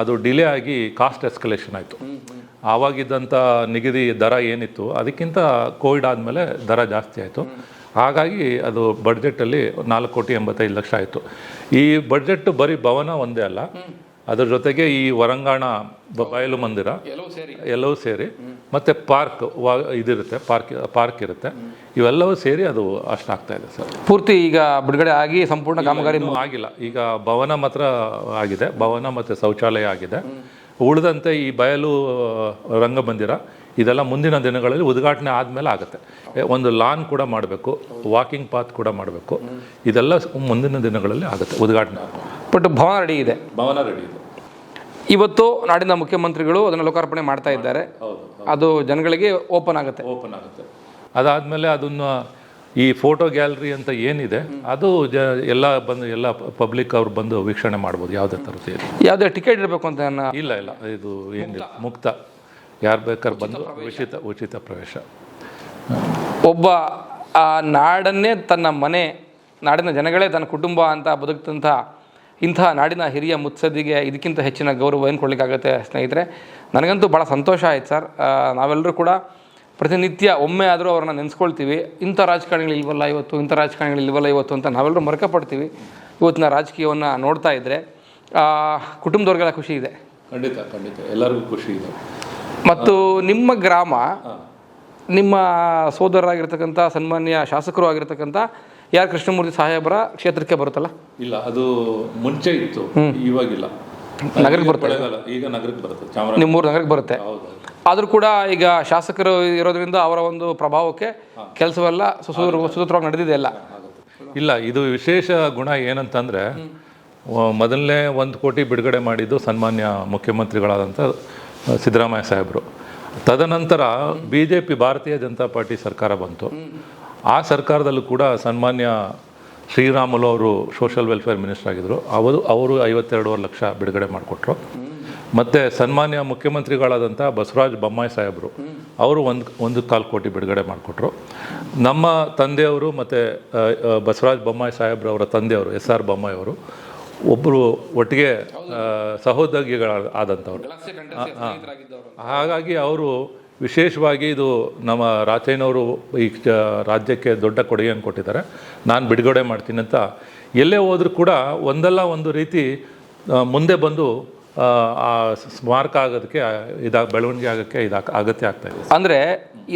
ಅದು ಡಿಲೇ ಆಗಿ ಕಾಸ್ಟ್ ಎಸ್ಕಲೇಷನ್ ಆಯಿತು. ಆವಾಗಿದ್ದಂಥ ನಿಗದಿ ದರ ಏನಿತ್ತು ಅದಕ್ಕಿಂತ ಕೋವಿಡ್ ಆದಮೇಲೆ ದರ ಜಾಸ್ತಿ ಆಯಿತು. ಹಾಗಾಗಿ ಅದು ಬಡ್ಜೆಟಲ್ಲಿ 4,85,00,000 ಆಯಿತು. ಈ ಬಡ್ಜೆಟ್ ಬರೀ ಭವನ ಒಂದೇ ಅಲ್ಲ, ಅದರ ಜೊತೆಗೆ ಈ ಹೊರಾಂಗಣ ಬಯಲು ಮಂದಿರ ಎಲ್ಲವೂ ಸೇರಿ ಮತ್ತು ಪಾರ್ಕ್ ಇದಿರುತ್ತೆ, ಪಾರ್ಕ್ ಇರುತ್ತೆ, ಇವೆಲ್ಲವೂ ಸೇರಿ ಅದು ಅಷ್ಟಾಗ್ತಾ ಇದೆ ಸರ್. ಪೂರ್ತಿ ಈಗ ಬಿಡುಗಡೆ ಆಗಿ ಸಂಪೂರ್ಣ ಕಾಮಗಾರಿ ಆಗಿಲ್ಲ. ಈಗ ಭವನ ಮಾತ್ರ ಆಗಿದೆ, ಭವನ ಮತ್ತು ಶೌಚಾಲಯ ಆಗಿದೆ. ಉಳಿದಂತೆ ಈ ಬಯಲು ರಂಗಮಂದಿರ ಇದೆಲ್ಲ ಮುಂದಿನ ದಿನಗಳಲ್ಲಿ ಉದ್ಘಾಟನೆ ಆದಮೇಲೆ ಆಗುತ್ತೆ. ಒಂದು ಲಾನ್ ಕೂಡ ಮಾಡಬೇಕು, ವಾಕಿಂಗ್ ಪಾತ್ ಕೂಡ ಮಾಡಬೇಕು. ಇದೆಲ್ಲ ಮುಂದಿನ ದಿನಗಳಲ್ಲಿ ಆಗುತ್ತೆ ಉದ್ಘಾಟನೆ. ಬಟ್ ಭವನ ರೆಡಿ ಇದೆ. ಇವತ್ತು ನಾಡಿನ ಮುಖ್ಯಮಂತ್ರಿಗಳು ಅದನ್ನು ಲೋಕಾರ್ಪಣೆ ಮಾಡ್ತಾ ಇದ್ದಾರೆ. ಅದು ಜನಗಳಿಗೆ ಓಪನ್ ಆಗುತ್ತೆ. ಅದಾದಮೇಲೆ ಅದನ್ನು ಈ ಫೋಟೋ ಗ್ಯಾಲರಿ ಅಂತ ಏನಿದೆ ಅದು ಎಲ್ಲ ಪಬ್ಲಿಕ್ ಅವ್ರು ಬಂದು ವೀಕ್ಷಣೆ ಮಾಡ್ಬೋದು. ಯಾವುದೇ ಥರದ್ದು ಯಾವುದೇ ಟಿಕೆಟ್ ಇರಬೇಕು ಅಂತ ಇಲ್ಲ, ಇದು ಏನಿಲ್ಲ, ಮುಕ್ತ, ಯಾರು ಬೇಕಾದ್ರೆ ಬಂದು ಉಚಿತ ಪ್ರವೇಶ. ಒಬ್ಬ ಆ ನಾಡನ್ನೇ ತನ್ನ ಮನೆ, ನಾಡಿನ ಜನಗಳೇ ತನ್ನ ಕುಟುಂಬ ಅಂತ ಬದುಕ್ತಂಥ ಇಂತಹ ನಾಡಿನ ಹಿರಿಯ ಮುತ್ಸದ್ದಿಗೆ ಇದಕ್ಕಿಂತ ಹೆಚ್ಚಿನ ಗೌರವ ಏನು ಕೊಡಲಿಕ್ಕಾಗುತ್ತೆ ಸ್ನೇಹಿತರೆ? ನನಗಂತೂ ಭಾಳ ಸಂತೋಷ ಆಯ್ತು ಸರ್. ನಾವೆಲ್ಲರೂ ಕೂಡ ಪ್ರತಿನಿತ್ಯ ಒಮ್ಮೆ ಆದರೂ ಅವ್ರನ್ನ ನೆನೆಸ್ಕೊಳ್ತೀವಿ. ಇಂಥ ರಾಜಕಾರಣಿಗಳು ಇಲ್ವಲ್ಲ ಇವತ್ತು, ಇಂಥ ರಾಜಕಾರಣಿಗಳು ಇಲ್ವಲ್ಲ ಇವತ್ತು ಅಂತ ನಾವೆಲ್ಲರೂ ಮರ್ಕಪಡ್ತೀವಿ. ಇವತ್ತಿನ ರಾಜಕೀಯವನ್ನು ನೋಡ್ತಾ ಇದ್ದರೆ ಕುಟುಂಬದವ್ರಿಗೆಲ್ಲ ಖುಷಿ ಇದೆ. ಖಂಡಿತ ಎಲ್ಲರಿಗೂ ಖುಷಿ ಇದೆ. ಮತ್ತು ನಿಮ್ಮ ಗ್ರಾಮ, ನಿಮ್ಮ ಸೋದರರಾಗಿರ್ತಕ್ಕಂಥ ಸನ್ಮಾನ್ಯ ಶಾಸಕರು ಆಗಿರ್ತಕ್ಕಂಥ ಯಾರು ಕೃಷ್ಣಮೂರ್ತಿ ಸಾಹೇಬರ ಕ್ಷೇತ್ರಕ್ಕೆ ಬರುತ್ತಲ್ಲ? ಇಲ್ಲ, ಅದು ಮುಂಚೆ ಇತ್ತು, ಇವಾಗಿಲ್ಲ. ನಗರಕ್ಕೆ ಬರುತ್ತೆ, ಈಗ ನಗರಕ್ಕೆ ಬರುತ್ತೆ, ನಿಮ್ಮೂರು ನಗರಕ್ಕೆ ಬರುತ್ತೆ. ಆದರೂ ಕೂಡ ಈಗ ಶಾಸಕರು ಇರೋದ್ರಿಂದ ಅವರ ಒಂದು ಪ್ರಭಾವಕ್ಕೆ ಕೆಲಸವೆಲ್ಲ ಸುಸೂತ್ರವಾಗಿ ನಡೆದಿದೆ ಎಲ್ಲ. ಇಲ್ಲ, ಇದು ವಿಶೇಷ ಗುಣ ಏನಂತಂದರೆ, ಮೊದಲನೇ 1 ಕೋಟಿ ಬಿಡುಗಡೆ ಮಾಡಿದ್ದು ಸನ್ಮಾನ್ಯ ಮುಖ್ಯಮಂತ್ರಿಗಳಾದಂಥ ಸಿದ್ದರಾಮಯ್ಯ ಸಾಹೇಬರು. ತದನಂತರ BJP ಭಾರತೀಯ ಜನತಾ ಪಾರ್ಟಿ ಸರ್ಕಾರ ಬಂತು. ಆ ಸರ್ಕಾರದಲ್ಲೂ ಕೂಡ ಸನ್ಮಾನ್ಯ ಶ್ರೀರಾಮುಲು ಅವರು ಸೋಷಿಯಲ್ ವೆಲ್ಫೇರ್ ಮಿನಿಸ್ಟರ್ ಆಗಿದ್ದರು. ಅವರು 52.5 ಲಕ್ಷ ಬಿಡುಗಡೆ ಮಾಡಿಕೊಟ್ರು. ಮತ್ತು ಸನ್ಮಾನ್ಯ ಮುಖ್ಯಮಂತ್ರಿಗಳಾದಂಥ ಬಸವರಾಜ ಬೊಮ್ಮಾಯಿ ಸಾಹೇಬರು ಅವರು 1.25 ಕೋಟಿ ಬಿಡುಗಡೆ ಮಾಡಿಕೊಟ್ರು. ನಮ್ಮ ತಂದೆಯವರು ಮತ್ತು ಬಸವರಾಜ ಬೊಮ್ಮಾಯಿ ಸಾಹೇಬ್ರವರ ತಂದೆಯವರು SR ಬೊಮ್ಮಾಯಿ ಅವರು ಒಬ್ಬರು ಒಟ್ಟಿಗೆ ಸಹೋದ್ಯೋಗಿಗಳಾದಂಥವ್ರು. ಹಾಗಾಗಿ ಅವರು ವಿಶೇಷವಾಗಿ ಇದು ನಮ್ಮ ರಾಚಯ್ಯನವರು ಈ ರಾಜ್ಯಕ್ಕೆ ದೊಡ್ಡ ಕೊಡುಗೆಯನ್ನು ಕೊಟ್ಟಿದ್ದಾರೆ. ನಾನು ಬಿಡುಗಡೆ ಮಾಡ್ತೀನಿ ಅಂತ ಎಲ್ಲೇ ಹೋದರೂ ಕೂಡ ಒಂದಲ್ಲ ಒಂದು ರೀತಿ ಮುಂದೆ ಬಂದು ಆ ಸ್ಮಾರಕ ಆಗೋದಕ್ಕೆ ಬೆಳವಣಿಗೆ ಆಗೋಕ್ಕೆ ಅಗತ್ಯ ಆಗ್ತಾಯಿದೆ. ಅಂದರೆ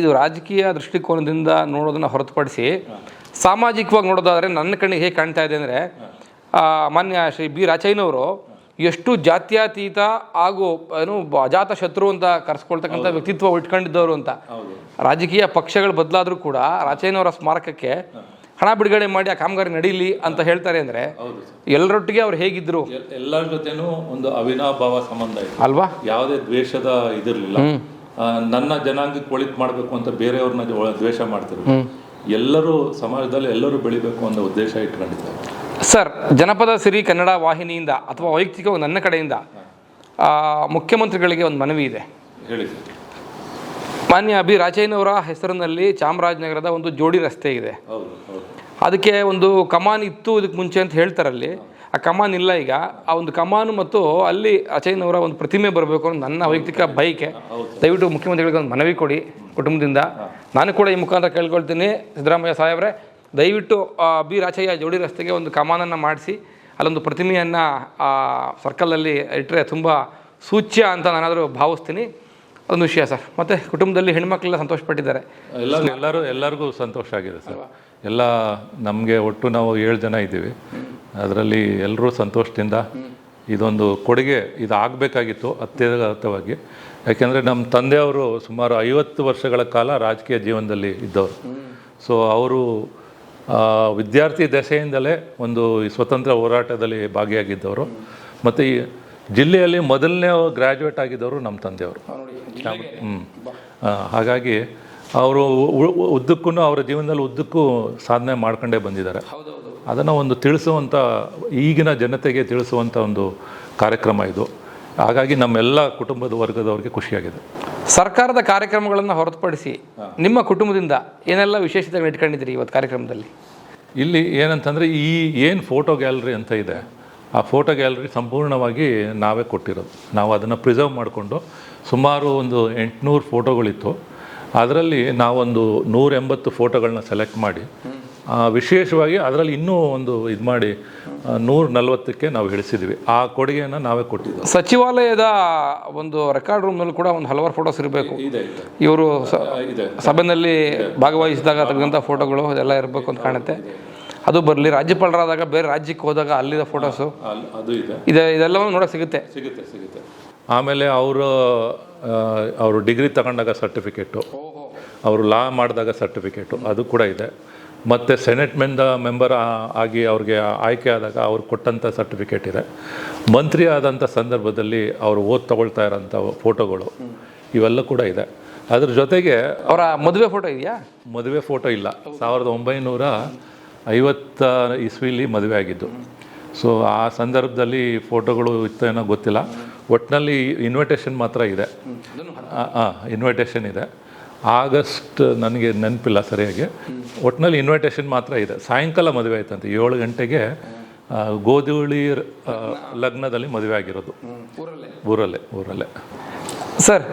ಇದು ರಾಜಕೀಯ ದೃಷ್ಟಿಕೋನದಿಂದ ನೋಡೋದನ್ನು ಹೊರತುಪಡಿಸಿ ಸಾಮಾಜಿಕವಾಗಿ ನೋಡೋದಾದರೆ ನನ್ನ ಕಣ್ಣಿಗೆ ಹೇಗೆ ಕಾಣ್ತಾ ಇದೆ ಅಂದರೆ, ಮಾನ್ಯ ಶ್ರೀ B ರಾಚಯ್ಯನವರು ಎಷ್ಟು ಜಾತ್ಯತೀತ ಹಾಗೂ ಏನು ಅಜಾತ ಶತ್ರು ಅಂತ ಕರೆಸ್ಕೊಳ್ತಕ್ಕಂಥ ವ್ಯಕ್ತಿತ್ವ ಇಟ್ಕೊಂಡಿದ್ದವರು ಅಂತ. ರಾಜಕೀಯ ಪಕ್ಷಗಳು ಬದಲಾದರೂ ಕೂಡ ರಾಚಯ್ಯನವರ ಸ್ಮಾರಕಕ್ಕೆ ಹಣ ಬಿಡುಗಡೆ ಮಾಡಿ ಆ ಕಾಮಗಾರಿ ನಡೀಲಿ ಅಂತ ಹೇಳ್ತಾರೆ ಅಂದರೆ ಎಲ್ಲರೊಟ್ಟಿಗೆ ಅವ್ರು ಹೇಗಿದ್ರು, ಎಲ್ಲರ ಜೊತೆನೂ ಒಂದು ಅವಿನಾಭಾವ ಸಂಬಂಧ ಇದೆ ಅಲ್ವಾ? ಯಾವುದೇ ದ್ವೇಷದ ಇದಿರಲಿಲ್ಲ. ನನ್ನ ಜನಾಂಗಕ್ಕೆ ಒಳಿತು ಮಾಡಬೇಕು ಅಂತ ಬೇರೆಯವ್ರನ್ನ ದ್ವೇಷ ಮಾಡ್ತಿದ್ರು. ಎಲ್ಲರೂ ಸಮಾಜದಲ್ಲಿ ಎಲ್ಲರೂ ಬೆಳಿಬೇಕು ಅನ್ನೋ ಉದ್ದೇಶ ಇಟ್ಕೊಂಡಿದ್ದಾರೆ. ಸರ್, ಜನಪದ ಸಿರಿ ಕನ್ನಡ ವಾಹಿನಿಯಿಂದ ಅಥವಾ ವೈಯಕ್ತಿಕವಾಗಿ ನನ್ನ ಕಡೆಯಿಂದ ಮುಖ್ಯಮಂತ್ರಿಗಳಿಗೆ ಒಂದು ಮನವಿ ಇದೆ. ಹೇಳಿ. ಮಾನ್ಯ B ರಾಚಯ್ಯನವರ ಹೆಸರಿನಲ್ಲಿ ಚಾಮರಾಜನಗರದ ಒಂದು ಜೋಡಿ ರಸ್ತೆ ಇದೆ. ಅದಕ್ಕೆ ಒಂದು ಕಮಾನ್ ಇತ್ತು ಇದಕ್ಕೆ ಮುಂಚೆ ಅಂತ ಹೇಳ್ತಾರಲ್ಲಿ. ಆ ಕಮಾನ್ ಇಲ್ಲ ಈಗ. ಆ ಒಂದು ಕಮಾನು ಮತ್ತು ಅಲ್ಲಿ ರಾಚಯ್ಯನವರ ಒಂದು ಪ್ರತಿಮೆ ಬರಬೇಕು ಅನ್ನೋ ನನ್ನ ವೈಯಕ್ತಿಕ ಬಯಕೆ. ದಯವಿಟ್ಟು ಮುಖ್ಯಮಂತ್ರಿಗಳಿಗೆ ಒಂದು ಮನವಿ ಕೊಡಿ ಕುಟುಂಬದಿಂದ. ನಾನು ಕೂಡ ಈ ಮುಖಾಂತರ ಕೇಳ್ಕೊಳ್ತೀನಿ, ಸಿದ್ದರಾಮಯ್ಯ ಸಾಹೇಬ್ರೆ ದಯವಿಟ್ಟು B ರಾಚಯ್ಯ ಜೋಡಿ ರಸ್ತೆಗೆ ಒಂದು ಕಮಾನನ್ನು ಮಾಡಿಸಿ ಅಲ್ಲೊಂದು ಪ್ರತಿಮೆಯನ್ನು ಸರ್ಕಲಲ್ಲಿ ಇಟ್ಟರೆ ತುಂಬ ಸೂಚ್ಯ ಅಂತ ನಾನಾದರೂ ಭಾವಿಸ್ತೀನಿ. ಒಂದು ವಿಷಯ ಸರ್. ಮತ್ತು ಕುಟುಂಬದಲ್ಲಿ ಹೆಣ್ಮಕ್ಳೆಲ್ಲ ಸಂತೋಷಪಟ್ಟಿದ್ದಾರೆ. ಎಲ್ಲರಿಗೂ ಸಂತೋಷ ಆಗಿದೆ ಸರ್. ಎಲ್ಲ ನಮಗೆ ಒಟ್ಟು ನಾವು 7 ಜನ ಇದ್ದೀವಿ. ಅದರಲ್ಲಿ ಎಲ್ಲರೂ ಸಂತೋಷದಿಂದ ಇದೊಂದು ಕೊಡುಗೆ ಇದು ಆಗಬೇಕಾಗಿತ್ತು ಅತ್ಯಗತ್ಯವಾಗಿ. ಯಾಕೆಂದರೆ ನಮ್ಮ ತಂದೆಯವರು ಸುಮಾರು 50 ವರ್ಷಗಳ ಕಾಲ ರಾಜಕೀಯ ಜೀವನದಲ್ಲಿ ಇದ್ದವರು. ಸೊ ಅವರು ವಿದ್ಯಾರ್ಥಿ ದಶೆಯಿಂದಲೇ ಒಂದು ಈ ಸ್ವತಂತ್ರ ಹೋರಾಟದಲ್ಲಿ ಭಾಗಿಯಾಗಿದ್ದವರು. ಮತ್ತು ಈ ಜಿಲ್ಲೆಯಲ್ಲಿ ಮೊದಲನೇ ಗ್ರ್ಯಾಜುಯೇಟ್ ಆಗಿದ್ದವರು ನಮ್ಮ ತಂದೆಯವರು. ಹಾಗಾಗಿ ಅವರು ಉದ್ದಕ್ಕೂ ಅವರ ಜೀವನದಲ್ಲಿ ಉದ್ದಕ್ಕೂ ಸಾಧನೆ ಮಾಡ್ಕೊಂಡೇ ಬಂದಿದ್ದಾರೆ. ಅದನ್ನು ಒಂದು ತಿಳಿಸುವಂಥ, ಈಗಿನ ಜನತೆಗೆ ತಿಳಿಸುವಂಥ ಒಂದು ಕಾರ್ಯಕ್ರಮ ಇದು. ಹಾಗಾಗಿ ನಮ್ಮೆಲ್ಲ ಕುಟುಂಬದ ವರ್ಗದವ್ರಿಗೆ ಖುಷಿಯಾಗಿದೆ. ಸರ್ಕಾರದ ಕಾರ್ಯಕ್ರಮಗಳನ್ನು ಹೊರತುಪಡಿಸಿ ನಿಮ್ಮ ಕುಟುಂಬದಿಂದ ಏನೆಲ್ಲ ವಿಶೇಷತೆಗಳು ಇಟ್ಕೊಂಡಿದ್ದೀರಿ ಇವತ್ತು ಕಾರ್ಯಕ್ರಮದಲ್ಲಿ? ಇಲ್ಲಿ ಏನಂತಂದರೆ ಈ ಏನು ಫೋಟೋ ಗ್ಯಾಲರಿ ಅಂತ ಇದೆ, ಆ ಫೋಟೋ ಗ್ಯಾಲರಿ ಸಂಪೂರ್ಣವಾಗಿ ನಾವೇ ಕೊಟ್ಟಿರೋದು. ನಾವು ಅದನ್ನು ಪ್ರಿಸರ್ವ್ ಮಾಡಿಕೊಂಡು ಸುಮಾರು ಒಂದು 800 ಫೋಟೋಗಳಿತ್ತು. ಅದರಲ್ಲಿ ನಾವೊಂದು 180 ಫೋಟೋಗಳನ್ನ ಸೆಲೆಕ್ಟ್ ಮಾಡಿ ವಿಶೇಷವಾಗಿ ಅದರಲ್ಲಿ ಇನ್ನೂ ಒಂದು ಇದು ಮಾಡಿ 140ಕ್ಕೆ ನಾವು ಇಳಿಸಿದ್ವಿ. ಆ ಕೊಡುಗೆಯನ್ನು ನಾವೇ ಕೊಟ್ಟಿದ್ದೀವಿ. ಸಚಿವಾಲಯದ ಒಂದು ರೆಕಾರ್ಡ್ ರೂಮ್ನಲ್ಲಿ ಕೂಡ ಒಂದು ಹಲವಾರು ಫೋಟೋಸ್ ಇರಬೇಕು. ಇವರು ಸಭೆಯಲ್ಲಿ ಭಾಗವಹಿಸಿದಾಗ ತೆಗೆದಂಥ ಫೋಟೋಗಳು ಅದೆಲ್ಲ ಇರಬೇಕು ಅಂತ ಕಾಣುತ್ತೆ. ಅದು ಬರಲಿ. ರಾಜ್ಯಪಾಲರಾದಾಗ ಬೇರೆ ರಾಜ್ಯಕ್ಕೆ ಹೋದಾಗ ಅಲ್ಲಿದ್ದ ಫೋಟೋಸು ಅದು ಇದೆ, ಇದೆಲ್ಲವೂ ನೋಡೋಕೆ ಸಿಗುತ್ತೆ. ಆಮೇಲೆ ಅವರು ಡಿಗ್ರಿ ತಗೊಂಡಾಗ ಸರ್ಟಿಫಿಕೇಟು, ಅವರು ಲಾ ಮಾಡಿದಾಗ ಸರ್ಟಿಫಿಕೇಟು ಅದು ಕೂಡ ಇದೆ. ಮತ್ತು ಸೆನೆಟ್ ಮೆಂಬರ್ ಆಗಿ ಅವ್ರಿಗೆ ಆಯ್ಕೆ ಆದಾಗ ಅವ್ರು ಕೊಟ್ಟಂಥ ಸರ್ಟಿಫಿಕೇಟ್ ಇದೆ. ಮಂತ್ರಿ ಆದಂಥ ಸಂದರ್ಭದಲ್ಲಿ ಅವರು ತಗೊಳ್ತಾ ಇರೋಂಥ ಫೋಟೋಗಳು ಇವೆಲ್ಲ ಕೂಡ ಇದೆ. ಅದ್ರ ಜೊತೆಗೆ ಅವರ ಮದುವೆ ಫೋಟೋ ಇದೆಯಾ? ಮದುವೆ ಫೋಟೋ ಇಲ್ಲ. 1950 ಇಸ್ವಿಲಿ ಮದುವೆ ಆಗಿದ್ದು. ಸೊ ಆ ಸಂದರ್ಭದಲ್ಲಿ ಫೋಟೋಗಳು ಇತ್ತೇನೋ ಗೊತ್ತಿಲ್ಲ. ಒಟ್ಟಿನಲ್ಲಿ ಇನ್ವಿಟೇಷನ್ ಮಾತ್ರ ಇದೆ. ಇನ್ವಿಟೇಷನ್ ಇದೆ. ಆಗಸ್ಟ್ ನನಗೆ ನೆನಪಿಲ್ಲ ಸರಿಯಾಗಿ. ಒಟ್ಟಿನಲ್ಲಿ ಇನ್ವಿಟೇಷನ್ ಮಾತ್ರ ಇದೆ. ಸಾಯಂಕಾಲ ಮದುವೆ ಆಯ್ತಂತೆ 7 ಗಂಟೆಗೆ ಗೋಧೂಳಿ ಲಗ್ನದಲ್ಲಿ ಮದುವೆ ಆಗಿರೋದು ಊರಲ್ಲೇ. ಸರ್,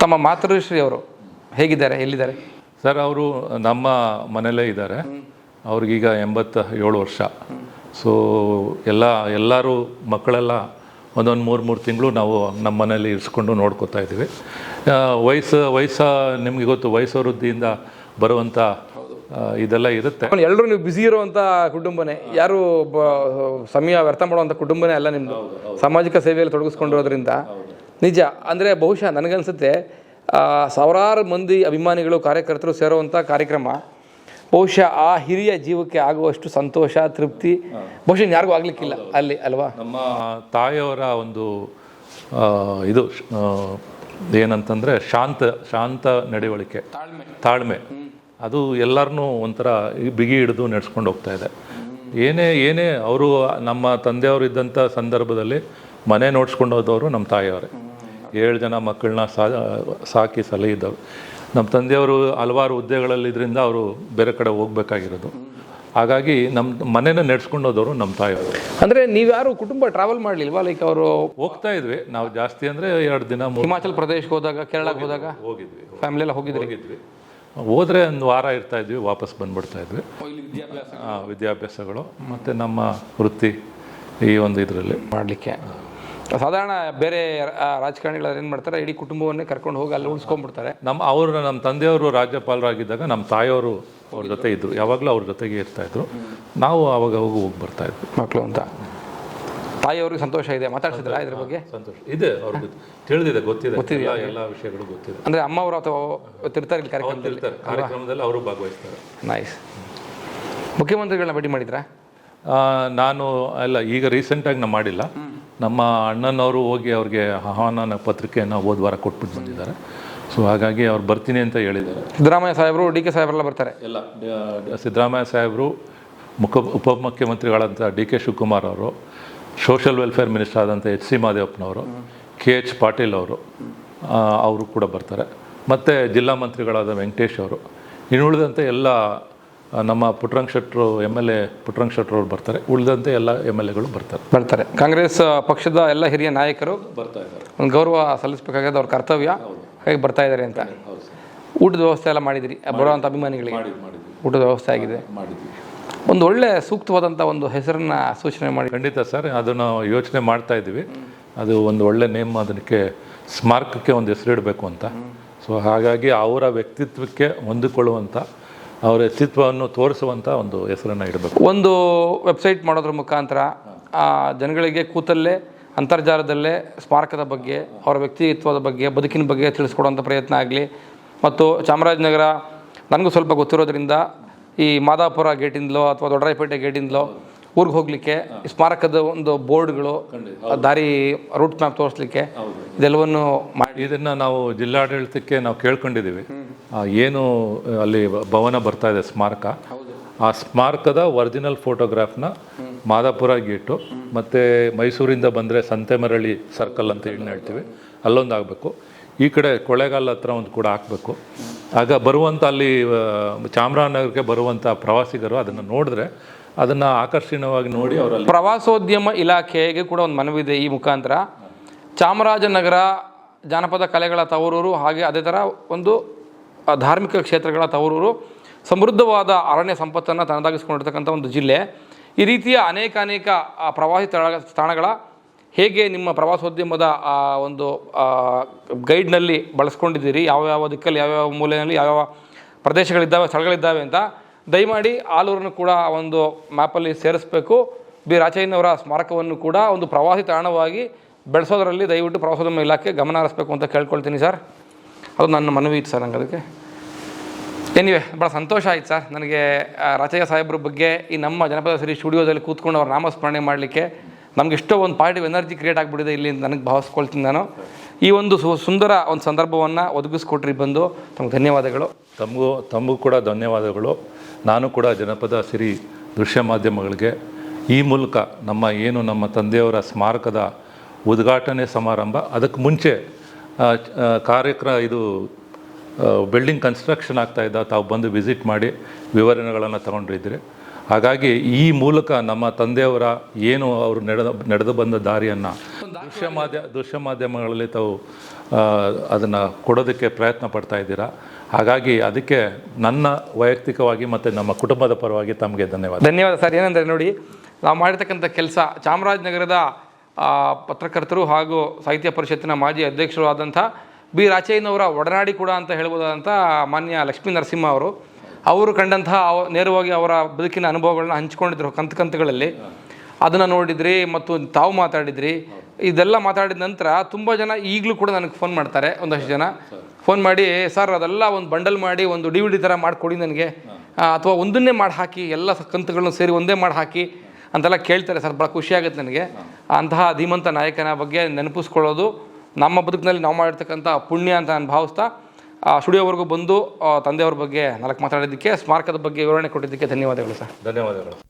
ತಮ್ಮ ಮಾತೃಶ್ರೀ ಅವರು ಹೇಗಿದ್ದಾರೆ, ಎಲ್ಲಿದ್ದಾರೆ? ಸರ್, ಅವರು ನಮ್ಮ ಮನೆಯಲ್ಲೇ ಇದ್ದಾರೆ. ಅವ್ರಿಗೀಗ 87 ವರ್ಷ. ಸೊ ಎಲ್ಲರೂ ಮಕ್ಕಳೆಲ್ಲ ಒಂದೊಂದು 3 ತಿಂಗಳು ನಾವು ನಮ್ಮ ಮನೇಲಿ ಇರಿಸ್ಕೊಂಡು ನೋಡ್ಕೋತಾ ಇದ್ದೀವಿ. ವಯಸ್ಸು ನಿಮಗೆ ಗೊತ್ತು, ವಯಸ್ಸು ವೃದ್ಧಿಯಿಂದ ಬರುವಂಥ ಇದೆಲ್ಲ ಇರುತ್ತೆ. ಎಲ್ಲರೂ ನೀವು ಬ್ಯುಸಿ ಇರುವಂಥ ಕುಟುಂಬನೇ, ಯಾರು ಸಮಯ ವ್ಯರ್ಥ ಮಾಡುವಂಥ ಕುಟುಂಬನೇ ಅಲ್ಲ ನಿಮ್ಮದು. ಸಾಮಾಜಿಕ ಸೇವೆಯಲ್ಲಿ ತೊಡಗಿಸ್ಕೊಂಡಿರೋದ್ರಿಂದ ನಿಜ. ಅಂದರೆ ಬಹುಶಃ ನನಗನ್ಸುತ್ತೆ ಸಾವಿರಾರು ಮಂದಿ ಅಭಿಮಾನಿಗಳು ಕಾರ್ಯಕರ್ತರು ಸೇರುವಂಥ ಕಾರ್ಯಕ್ರಮ ಬಹುಶಃ ಆ ಹಿರಿಯ ಜೀವಕ್ಕೆ ಆಗುವಷ್ಟು ಸಂತೋಷ, ತೃಪ್ತಿ ಬಹುಶಃ ಯಾರಿಗೂ ಆಗಲಿಕ್ಕಿಲ್ಲ ಅಲ್ಲಿ, ಅಲ್ವಾ? ನಮ್ಮ ತಾಯಿಯವರ ಒಂದು ಇದು ಏನಂತಂದರೆ ಶಾಂತ ನಡವಳಿಕೆ, ತಾಳ್ಮೆ, ಅದು ಎಲ್ಲರನ್ನೂ ಒಂಥರ ಬಿಗಿ ಹಿಡಿದು ನಡೆಸ್ಕೊಂಡು ಹೋಗ್ತಾ ಇದೆ. ಏನೇ ಅವರು ನಮ್ಮ ತಂದೆಯವರು ಇದ್ದಂಥ ಸಂದರ್ಭದಲ್ಲಿ ಮನೆ ನೋಡ್ಸ್ಕೊಂಡು ಹೋದವರು ನಮ್ಮ ತಾಯಿಯವರೇ. 7 ಜನ ಮಕ್ಕಳನ್ನ ಸಾಕಿ ಸಲಹಿದ್ದವರು. ನಮ್ಮ ತಂದೆಯವರು ಹಲವಾರು ಹುದ್ದೆಗಳಲ್ಲಿದ್ದರಿಂದ ಅವರು ಬೇರೆ ಕಡೆ ಹೋಗ್ಬೇಕಾಗಿರೋದು. ಹಾಗಾಗಿ ನಮ್ಮ ಮನೇನ ನಡೆಸ್ಕೊಂಡು ಹೋದವರು ನಮ್ಮ ತಾಯಿಯವರು. ಅಂದರೆ ನೀವ್ಯಾರು ಕುಟುಂಬ ಟ್ರಾವೆಲ್ ಮಾಡಲಿಲ್ವಾ? ಲೈಕ್ ಅವರು ಹೋಗ್ತಾ ಇದ್ವಿ ನಾವು. ಜಾಸ್ತಿ ಅಂದರೆ 2 ದಿನ ಹಿಮಾಚಲ್ ಪ್ರದೇಶಕ್ಕೆ ಹೋದಾಗ, ಕೇರಳಕ್ಕೆ ಹೋದಾಗ ಹೋಗಿದ್ವಿ. ಫ್ಯಾಮಿಲಿ ಎಲ್ಲ ಹೋಗಿದ್ವಿ. ಹೋದರೆ ಒಂದು ವಾರ ಇರ್ತಾ ಇದ್ವಿ, ವಾಪಸ್ ಬಂದ್ಬಿಡ್ತಾ ಇದ್ವಿ. ವಿದ್ಯಾಭ್ಯಾಸಗಳು ಮತ್ತು ನಮ್ಮ ವೃತ್ತಿ ಈ ಒಂದು ಇದರಲ್ಲಿ ಮಾಡಲಿಕ್ಕೆ ಸಾಧಾರಣ ಬೇರೆ ರಾಜಕಾರಣಿಗಳು ಏನು ಮಾಡ್ತಾರೆ, ಇಡೀ ಕುಟುಂಬವನ್ನೇ ಕರ್ಕೊಂಡು ಹೋಗಿ ಅಲ್ಲಿ ಉಳಿಸ್ಕೊಂಡ್ಬಿಡ್ತಾರೆ. ನಮ್ಮ ತಂದೆಯವರು ರಾಜ್ಯಪಾಲರಾಗಿದ್ದಾಗ ನಮ್ಮ ತಾಯಿಯವರು ಅವ್ರ ಜೊತೆ ಇದ್ದರು. ಯಾವಾಗಲೂ ಅವ್ರ ಜೊತೆಗೆ ಇರ್ತಾಯಿದ್ರು. ನಾವು ಆವಾಗ ಹೋಗಿ ಬರ್ತಾ ಇದ್ವಿ ಮಕ್ಕಳು ಅಂತ. ತಾಯಿಯವ್ರಿಗೆ ಸಂತೋಷ ಇದೆ, ಮಾತಾಡ್ಸಿದ್ರ ಇದ್ರ ಬಗ್ಗೆ? ಸಂತೋಷ ಇದೆ, ಅವ್ರಿಗೆ ತಿಳಿದಿದೆ, ಗೊತ್ತಿದೆ ಎಲ್ಲ ವಿಷಯಗಳು ಗೊತ್ತಿದೆ. ಅಂದರೆ ಅಮ್ಮ ಅವರು ಅಥವಾ ತಿರ್ತಾರೆ ಇಲ್ಲಿ ಕಾರ್ಯಕ್ರಮದಲ್ಲಿ ಅವರು ಭಾಗವಹಿಸ್ತಾರೆ. ನೈಸ್. ಮುಖ್ಯಮಂತ್ರಿಗಳನ್ನ ಭೇಟಿ ಮಾಡಿದ್ರಾ? ನಾನು ಈಗ ರೀಸೆಂಟಾಗಿ ನಾನು ಮಾಡಿಲ್ಲ. ನಮ್ಮ ಅಣ್ಣನವರು ಹೋಗಿ ಅವ್ರಿಗೆ ಆಹ್ವಾನ ಪತ್ರಿಕೆಯನ್ನು ಹೋದ ವಾರ ಕೊಟ್ಬಿಟ್ಟು ಬಂದಿದ್ದಾರೆ. ಸೊ ಹಾಗಾಗಿ ಅವ್ರು ಬರ್ತೀನಿ ಅಂತ ಹೇಳಿದ್ದಾರೆ. ಸಿದ್ದರಾಮಯ್ಯ ಸಾಹೇಬರು, ಡಿ ಕೆ ಸಾಹೇಬರೆಲ್ಲ ಬರ್ತಾರೆ? ಎಲ್ಲ ಸಿದ್ದರಾಮಯ್ಯ ಸಾಹೇಬರು, ಉಪಮುಖ್ಯಮಂತ್ರಿಗಳಾದಂಥ ಡಿ ಕೆ ಶಿವಕುಮಾರ್ ಅವರು, ಸೋಷಿಯಲ್ ವೆಲ್ಫೇರ್ ಮಿನಿಸ್ಟರ್ ಆದಂಥ ಎಚ್ ಸಿ ಮಾದೇವಪ್ಪನವರು, KH ಪಾಟೀಲ್ ಅವರು ಕೂಡ ಬರ್ತಾರೆ. ಮತ್ತು ಜಿಲ್ಲಾ ಮಂತ್ರಿಗಳಾದ ವೆಂಕಟೇಶ್ ಅವರು, ಇನ್ನುಳಿದಂತೆ ಎಲ್ಲ ನಮ್ಮ ಪುಟ್ಟರಂಗ ಶೆಟ್ಟರು MLA ಪುಟ್ಟರಂಗ ಶೆಟ್ಟರು ಅವರು ಬರ್ತಾರೆ. ಉಳಿದಂತೆ ಎಲ್ಲ MLAಗಳು ಬರ್ತಾರೆ. ಕಾಂಗ್ರೆಸ್ ಪಕ್ಷದ ಎಲ್ಲ ಹಿರಿಯ ನಾಯಕರು ಬರ್ತಾ ಇದ್ದಾರೆ. ಒಂದು ಗೌರವ ಸಲ್ಲಿಸಬೇಕಾಗಿದೆ, ಅವ್ರ ಕರ್ತವ್ಯ, ಹಾಗೆ ಬರ್ತಾ ಇದ್ದಾರೆ ಅಂತ. ಊಟದ ವ್ಯವಸ್ಥೆ ಎಲ್ಲ ಮಾಡಿದಿರಿ ಬರುವಂಥ ಅಭಿಮಾನಿಗಳಿಗೆ? ಊಟದ ವ್ಯವಸ್ಥೆ ಆಗಿದೆ. ಒಂದು ಒಳ್ಳೆ ಸೂಕ್ತವಾದಂಥ ಒಂದು ಹೆಸರನ್ನ ಸೂಚನೆ ಮಾಡಿ. ಖಂಡಿತ ಸರ್, ಅದನ್ನು ಯೋಚನೆ ಮಾಡ್ತಾ ಇದ್ದೀವಿ. ಅದು ಒಂದು ಒಳ್ಳೆ ನೇಮ್, ಅದಕ್ಕೆ ಸ್ಮಾರಕಕ್ಕೆ ಒಂದು ಹೆಸರಿಡಬೇಕು ಅಂತ. ಸೊ ಹಾಗಾಗಿ ಅವರ ವ್ಯಕ್ತಿತ್ವಕ್ಕೆ ಹೊಂದಿಕೊಳ್ಳುವಂಥ, ಅವರ ವ್ಯಕ್ತಿತ್ವವನ್ನು ತೋರಿಸುವಂಥ ಒಂದು ಹೆಸರನ್ನು ಇಡಬೇಕು. ಒಂದು ವೆಬ್ಸೈಟ್ ಮಾಡೋದ್ರ ಮುಖಾಂತರ ಜನಗಳಿಗೆ ಕೂತಲ್ಲೇ ಅಂತರ್ಜಾಲದಲ್ಲೇ ಸ್ಮಾರಕದ ಬಗ್ಗೆ, ಅವರ ವ್ಯಕ್ತಿತ್ವದ ಬಗ್ಗೆ, ಬದುಕಿನ ಬಗ್ಗೆ ತಿಳಿಸ್ಕೊಡುವಂಥ ಪ್ರಯತ್ನ ಆಗಲಿ. ಮತ್ತು ಚಾಮರಾಜನಗರ ನನಗೂ ಸ್ವಲ್ಪ ಗೊತ್ತಿರೋದ್ರಿಂದ ಈ ಮಾದಾಪುರ ಗೇಟಿಂದಲೋ ಅಥವಾ ದೊಡ್ಡರಾಯಪೇಟೆ ಗೇಟಿಂದಲೋ ಊರಿಗೆ ಹೋಗಲಿಕ್ಕೆ ಸ್ಮಾರಕದ ಒಂದು ಬೋರ್ಡ್ಗಳು, ದಾರಿ ರೂಟ್ ಮ್ಯಾಪ್ ತೋರಿಸ್ಲಿಕ್ಕೆ ಇದೆಲ್ಲವನ್ನು ಮಾಡಿ ಇದನ್ನು ನಾವು ಜಿಲ್ಲಾಡಳಿತಕ್ಕೆ ನಾವು ಕೇಳ್ಕೊಂಡಿದ್ದೀವಿ. ಏನು ಅಲ್ಲಿ ಭವನ ಬರ್ತಾ ಇದೆ ಸ್ಮಾರಕ, ಆ ಸ್ಮಾರಕದ ಒರಿಜಿನಲ್ ಫೋಟೋಗ್ರಾಫ್ನ ಮಾದಾಪುರ ಗೇಟು ಮತ್ತು ಮೈಸೂರಿಂದ ಬಂದರೆ ಸಂತೆಮರಳಿ ಸರ್ಕಲ್ ಅಂತ ಏನು ಹೇಳ್ತೀವಿ ಅಲ್ಲೊಂದು ಆಗಬೇಕು. ಈ ಕಡೆ ಕೊಳ್ಳೇಗಾಲ ಹತ್ರ ಒಂದು ಕೂಡ ಹಾಕಬೇಕು. ಆಗ ಬರುವಂಥ ಅಲ್ಲಿ ಚಾಮರಾಜನಗರಕ್ಕೆ ಬರುವಂಥ ಪ್ರವಾಸಿಗರು ಅದನ್ನು ನೋಡಿದ್ರೆ ಅದನ್ನು ಆಕರ್ಷಣೀಯವಾಗಿ ನೋಡಿ ಅವರಲ್ಲಿ. ಪ್ರವಾಸೋದ್ಯಮ ಇಲಾಖೆಗೆ ಕೂಡ ಒಂದು ಮನವಿದೆ ಈ ಮುಖಾಂತರ. ಚಾಮರಾಜನಗರ ಜಾನಪದ ಕಲೆಗಳ ತವರೂರು, ಹಾಗೆ ಅದೇ ಥರ ಒಂದು ಧಾರ್ಮಿಕ ಕ್ಷೇತ್ರಗಳ ತವರೂರು, ಸಮೃದ್ಧವಾದ ಅರಣ್ಯ ಸಂಪತ್ತನ್ನು ತನ್ನದಾಗಿಸ್ಕೊಂಡಿರ್ತಕ್ಕಂಥ ಒಂದು ಜಿಲ್ಲೆ. ಈ ರೀತಿಯ ಅನೇಕ ಪ್ರವಾಸಿ ತಾಣಗಳ ಹೇಗೆ ನಿಮ್ಮ ಪ್ರವಾಸೋದ್ಯಮದ ಒಂದು ಗೈಡ್ನಲ್ಲಿ ಬಳಸ್ಕೊಂಡಿದ್ದೀರಿ, ಯಾವ್ಯಾವ ದಿಕ್ಕಲ್ಲಿ ಯಾವ್ಯಾವ ಮೂಲೆಯಲ್ಲಿ ಯಾವ್ಯಾವ ಪ್ರದೇಶಗಳಿದ್ದಾವೆ, ಸ್ಥಳಗಳಿದ್ದಾವೆ ಅಂತ ದಯಮಾಡಿ ಆಲೂರನ್ನು ಕೂಡ ಒಂದು ಮ್ಯಾಪಲ್ಲಿ ಸೇರಿಸಬೇಕು. ಬಿ ರಾಚಯ್ಯನವರ ಸ್ಮಾರಕವನ್ನು ಕೂಡ ಒಂದು ಪ್ರವಾಸಿ ತಾಣವಾಗಿ ಬೆಳೆಸೋದರಲ್ಲಿ ದಯವಿಟ್ಟು ಪ್ರವಾಸೋದ್ಯಮ ಇಲಾಖೆ ಗಮನ ಹರಿಸಬೇಕು ಅಂತ ಕೇಳ್ಕೊಳ್ತೀನಿ ಸರ್. ಅದು ನನ್ನ ಮನವಿ ಇತ್ತು ಸರ್ ನಂಗೆ. ಅದಕ್ಕೆ ಏನಿವೆ ಭಾಳ ಸಂತೋಷ ಆಯ್ತು ಸರ್ ನನಗೆ ರಾಚಯ್ಯ ಸಾಹೇಬ್ರ ಬಗ್ಗೆ ಈ ನಮ್ಮ ಜನಪದ ಸಿರಿ ಸ್ಟುಡಿಯೋದಲ್ಲಿ ಕೂತ್ಕೊಂಡು ಅವ್ರ ನಾಮಸ್ಮರಣೆ ಮಾಡಲಿಕ್ಕೆ ನಮ್ಗೆ ಎಷ್ಟೋ ಒಂದು ಪಾಸಿಟಿವ್ ಎನರ್ಜಿ ಕ್ರಿಯೇಟ್ ಆಗಿಬಿಟ್ಟಿದೆ ಇಲ್ಲಿ ಅಂತ ನನಗೆ ಭಾವಿಸ್ಕೊಳ್ತೀನಿ ನಾನು. ಈ ಒಂದು ಸುಂದರ ಒಂದು ಸಂದರ್ಭವನ್ನು ಒದಗಿಸ್ಕೊಟ್ರಿ ಬಂದು ತಮ್ಗೆ ಧನ್ಯವಾದಗಳು. ತಮಗೂ ಕೂಡ ಧನ್ಯವಾದಗಳು. ನಾನು ಕೂಡ ಜನಪದ ಸಿರಿ ದೃಶ್ಯ ಮಾಧ್ಯಮಗಳಿಗೆ ಈ ಮೂಲಕ ನಮ್ಮ ತಂದೆಯವರ ಸ್ಮಾರಕದ ಉದ್ಘಾಟನೆ ಸಮಾರಂಭ, ಅದಕ್ಕೆ ಮುಂಚೆ ಇದು ಬಿಲ್ಡಿಂಗ್ ಕನ್ಸ್ಟ್ರಕ್ಷನ್ ಆಗ್ತಾಯಿದ್ದ ತಾವು ಬಂದು ವಿಸಿಟ್ ಮಾಡಿ ವಿವರಣೆಗಳನ್ನು ತಗೊಂಡಿದ್ರಿ. ಹಾಗಾಗಿ ಈ ಮೂಲಕ ನಮ್ಮ ತಂದೆಯವರ ಏನು ಅವರು ನಡೆದು ಬಂದ ದಾರಿಯನ್ನು ದೃಶ್ಯ ಮಾಧ್ಯಮಗಳಲ್ಲಿ ತಾವು ಅದನ್ನು ಕೊಡೋದಕ್ಕೆ ಪ್ರಯತ್ನ ಪಡ್ತಾ ಇದ್ದೀರಾ. ಹಾಗಾಗಿ ಅದಕ್ಕೆ ನನ್ನ ವೈಯಕ್ತಿಕವಾಗಿ ಮತ್ತು ನಮ್ಮ ಕುಟುಂಬದ ಪರವಾಗಿ ತಮಗೆ ಧನ್ಯವಾದ ಸರ್. ಏನಂದರೆ ನೋಡಿ, ನಾವು ಮಾಡಿರ್ತಕ್ಕಂಥ ಕೆಲಸ ಚಾಮರಾಜನಗರದ ಪತ್ರಕರ್ತರು ಹಾಗೂ ಸಾಹಿತ್ಯ ಪರಿಷತ್ತಿನ ಮಾಜಿ ಅಧ್ಯಕ್ಷರು ಆದಂಥ ಬಿ ರಾಚಯ್ಯನವರ ಒಡನಾಡಿ ಕೂಡ ಅಂತ ಹೇಳ್ಬೋದಾದಂಥ ಮಾನ್ಯ ಲಕ್ಷ್ಮೀ ನರಸಿಂಹ ಅವರು ಕಂಡಂತಹ ನೇರವಾಗಿ ಅವರ ಬದುಕಿನ ಅನುಭವಗಳನ್ನ ಹಂಚ್ಕೊಂಡಿದ್ರು ಕಂತುಗಳಲ್ಲಿ. ಅದನ್ನು ನೋಡಿದ್ರಿ ಮತ್ತು ತಾವು ಮಾತಾಡಿದ್ರಿ. ಇದೆಲ್ಲ ಮಾತಾಡಿದ ನಂತರ ತುಂಬ ಜನ ಈಗಲೂ ಕೂಡ ನನಗೆ ಫೋನ್ ಮಾಡ್ತಾರೆ. ಒಂದಷ್ಟು ಜನ ಫೋನ್ ಮಾಡಿ, ಸರ್ ಅದೆಲ್ಲ ಒಂದು ಬಂಡಲ್ ಮಾಡಿ ಒಂದು DVD ಥರ ಮಾಡಿಕೊಡಿ ನನಗೆ, ಅಥವಾ ಒಂದನ್ನೇ ಮಾಡಿ ಹಾಕಿ ಎಲ್ಲ ಕಂತುಗಳನ್ನ ಸೇರಿ ಒಂದೇ ಮಾಡಿ ಹಾಕಿ ಅಂತೆಲ್ಲ ಕೇಳ್ತಾರೆ ಸರ್. ಭಾಳ ಖುಷಿಯಾಗುತ್ತೆ ನನಗೆ. ಅಂತಹ ಧೀಮಂತ ನಾಯಕನ ಬಗ್ಗೆ ನೆನಪಿಸ್ಕೊಳ್ಳೋದು ನಮ್ಮ ಬದುಕಿನಲ್ಲಿ ನಾವು ಮಾಡಿರ್ತಕ್ಕಂಥ ಪುಣ್ಯ ಅಂತ ನಾನು ಭಾವಿಸ್ತಾ ಸ್ಟುಡಿಯೋವರೆಗೂ ಬಂದು ತಂದೆಯವ್ರ ಬಗ್ಗೆ 4 ಮಾತಾಡೋದಕ್ಕೆ, ಸ್ಮಾರಕದ ಬಗ್ಗೆ ವಿವರಣೆ ಕೊಟ್ಟಿದ್ದಕ್ಕೆ ಧನ್ಯವಾದಗಳು ಸರ್. ಧನ್ಯವಾದಗಳು.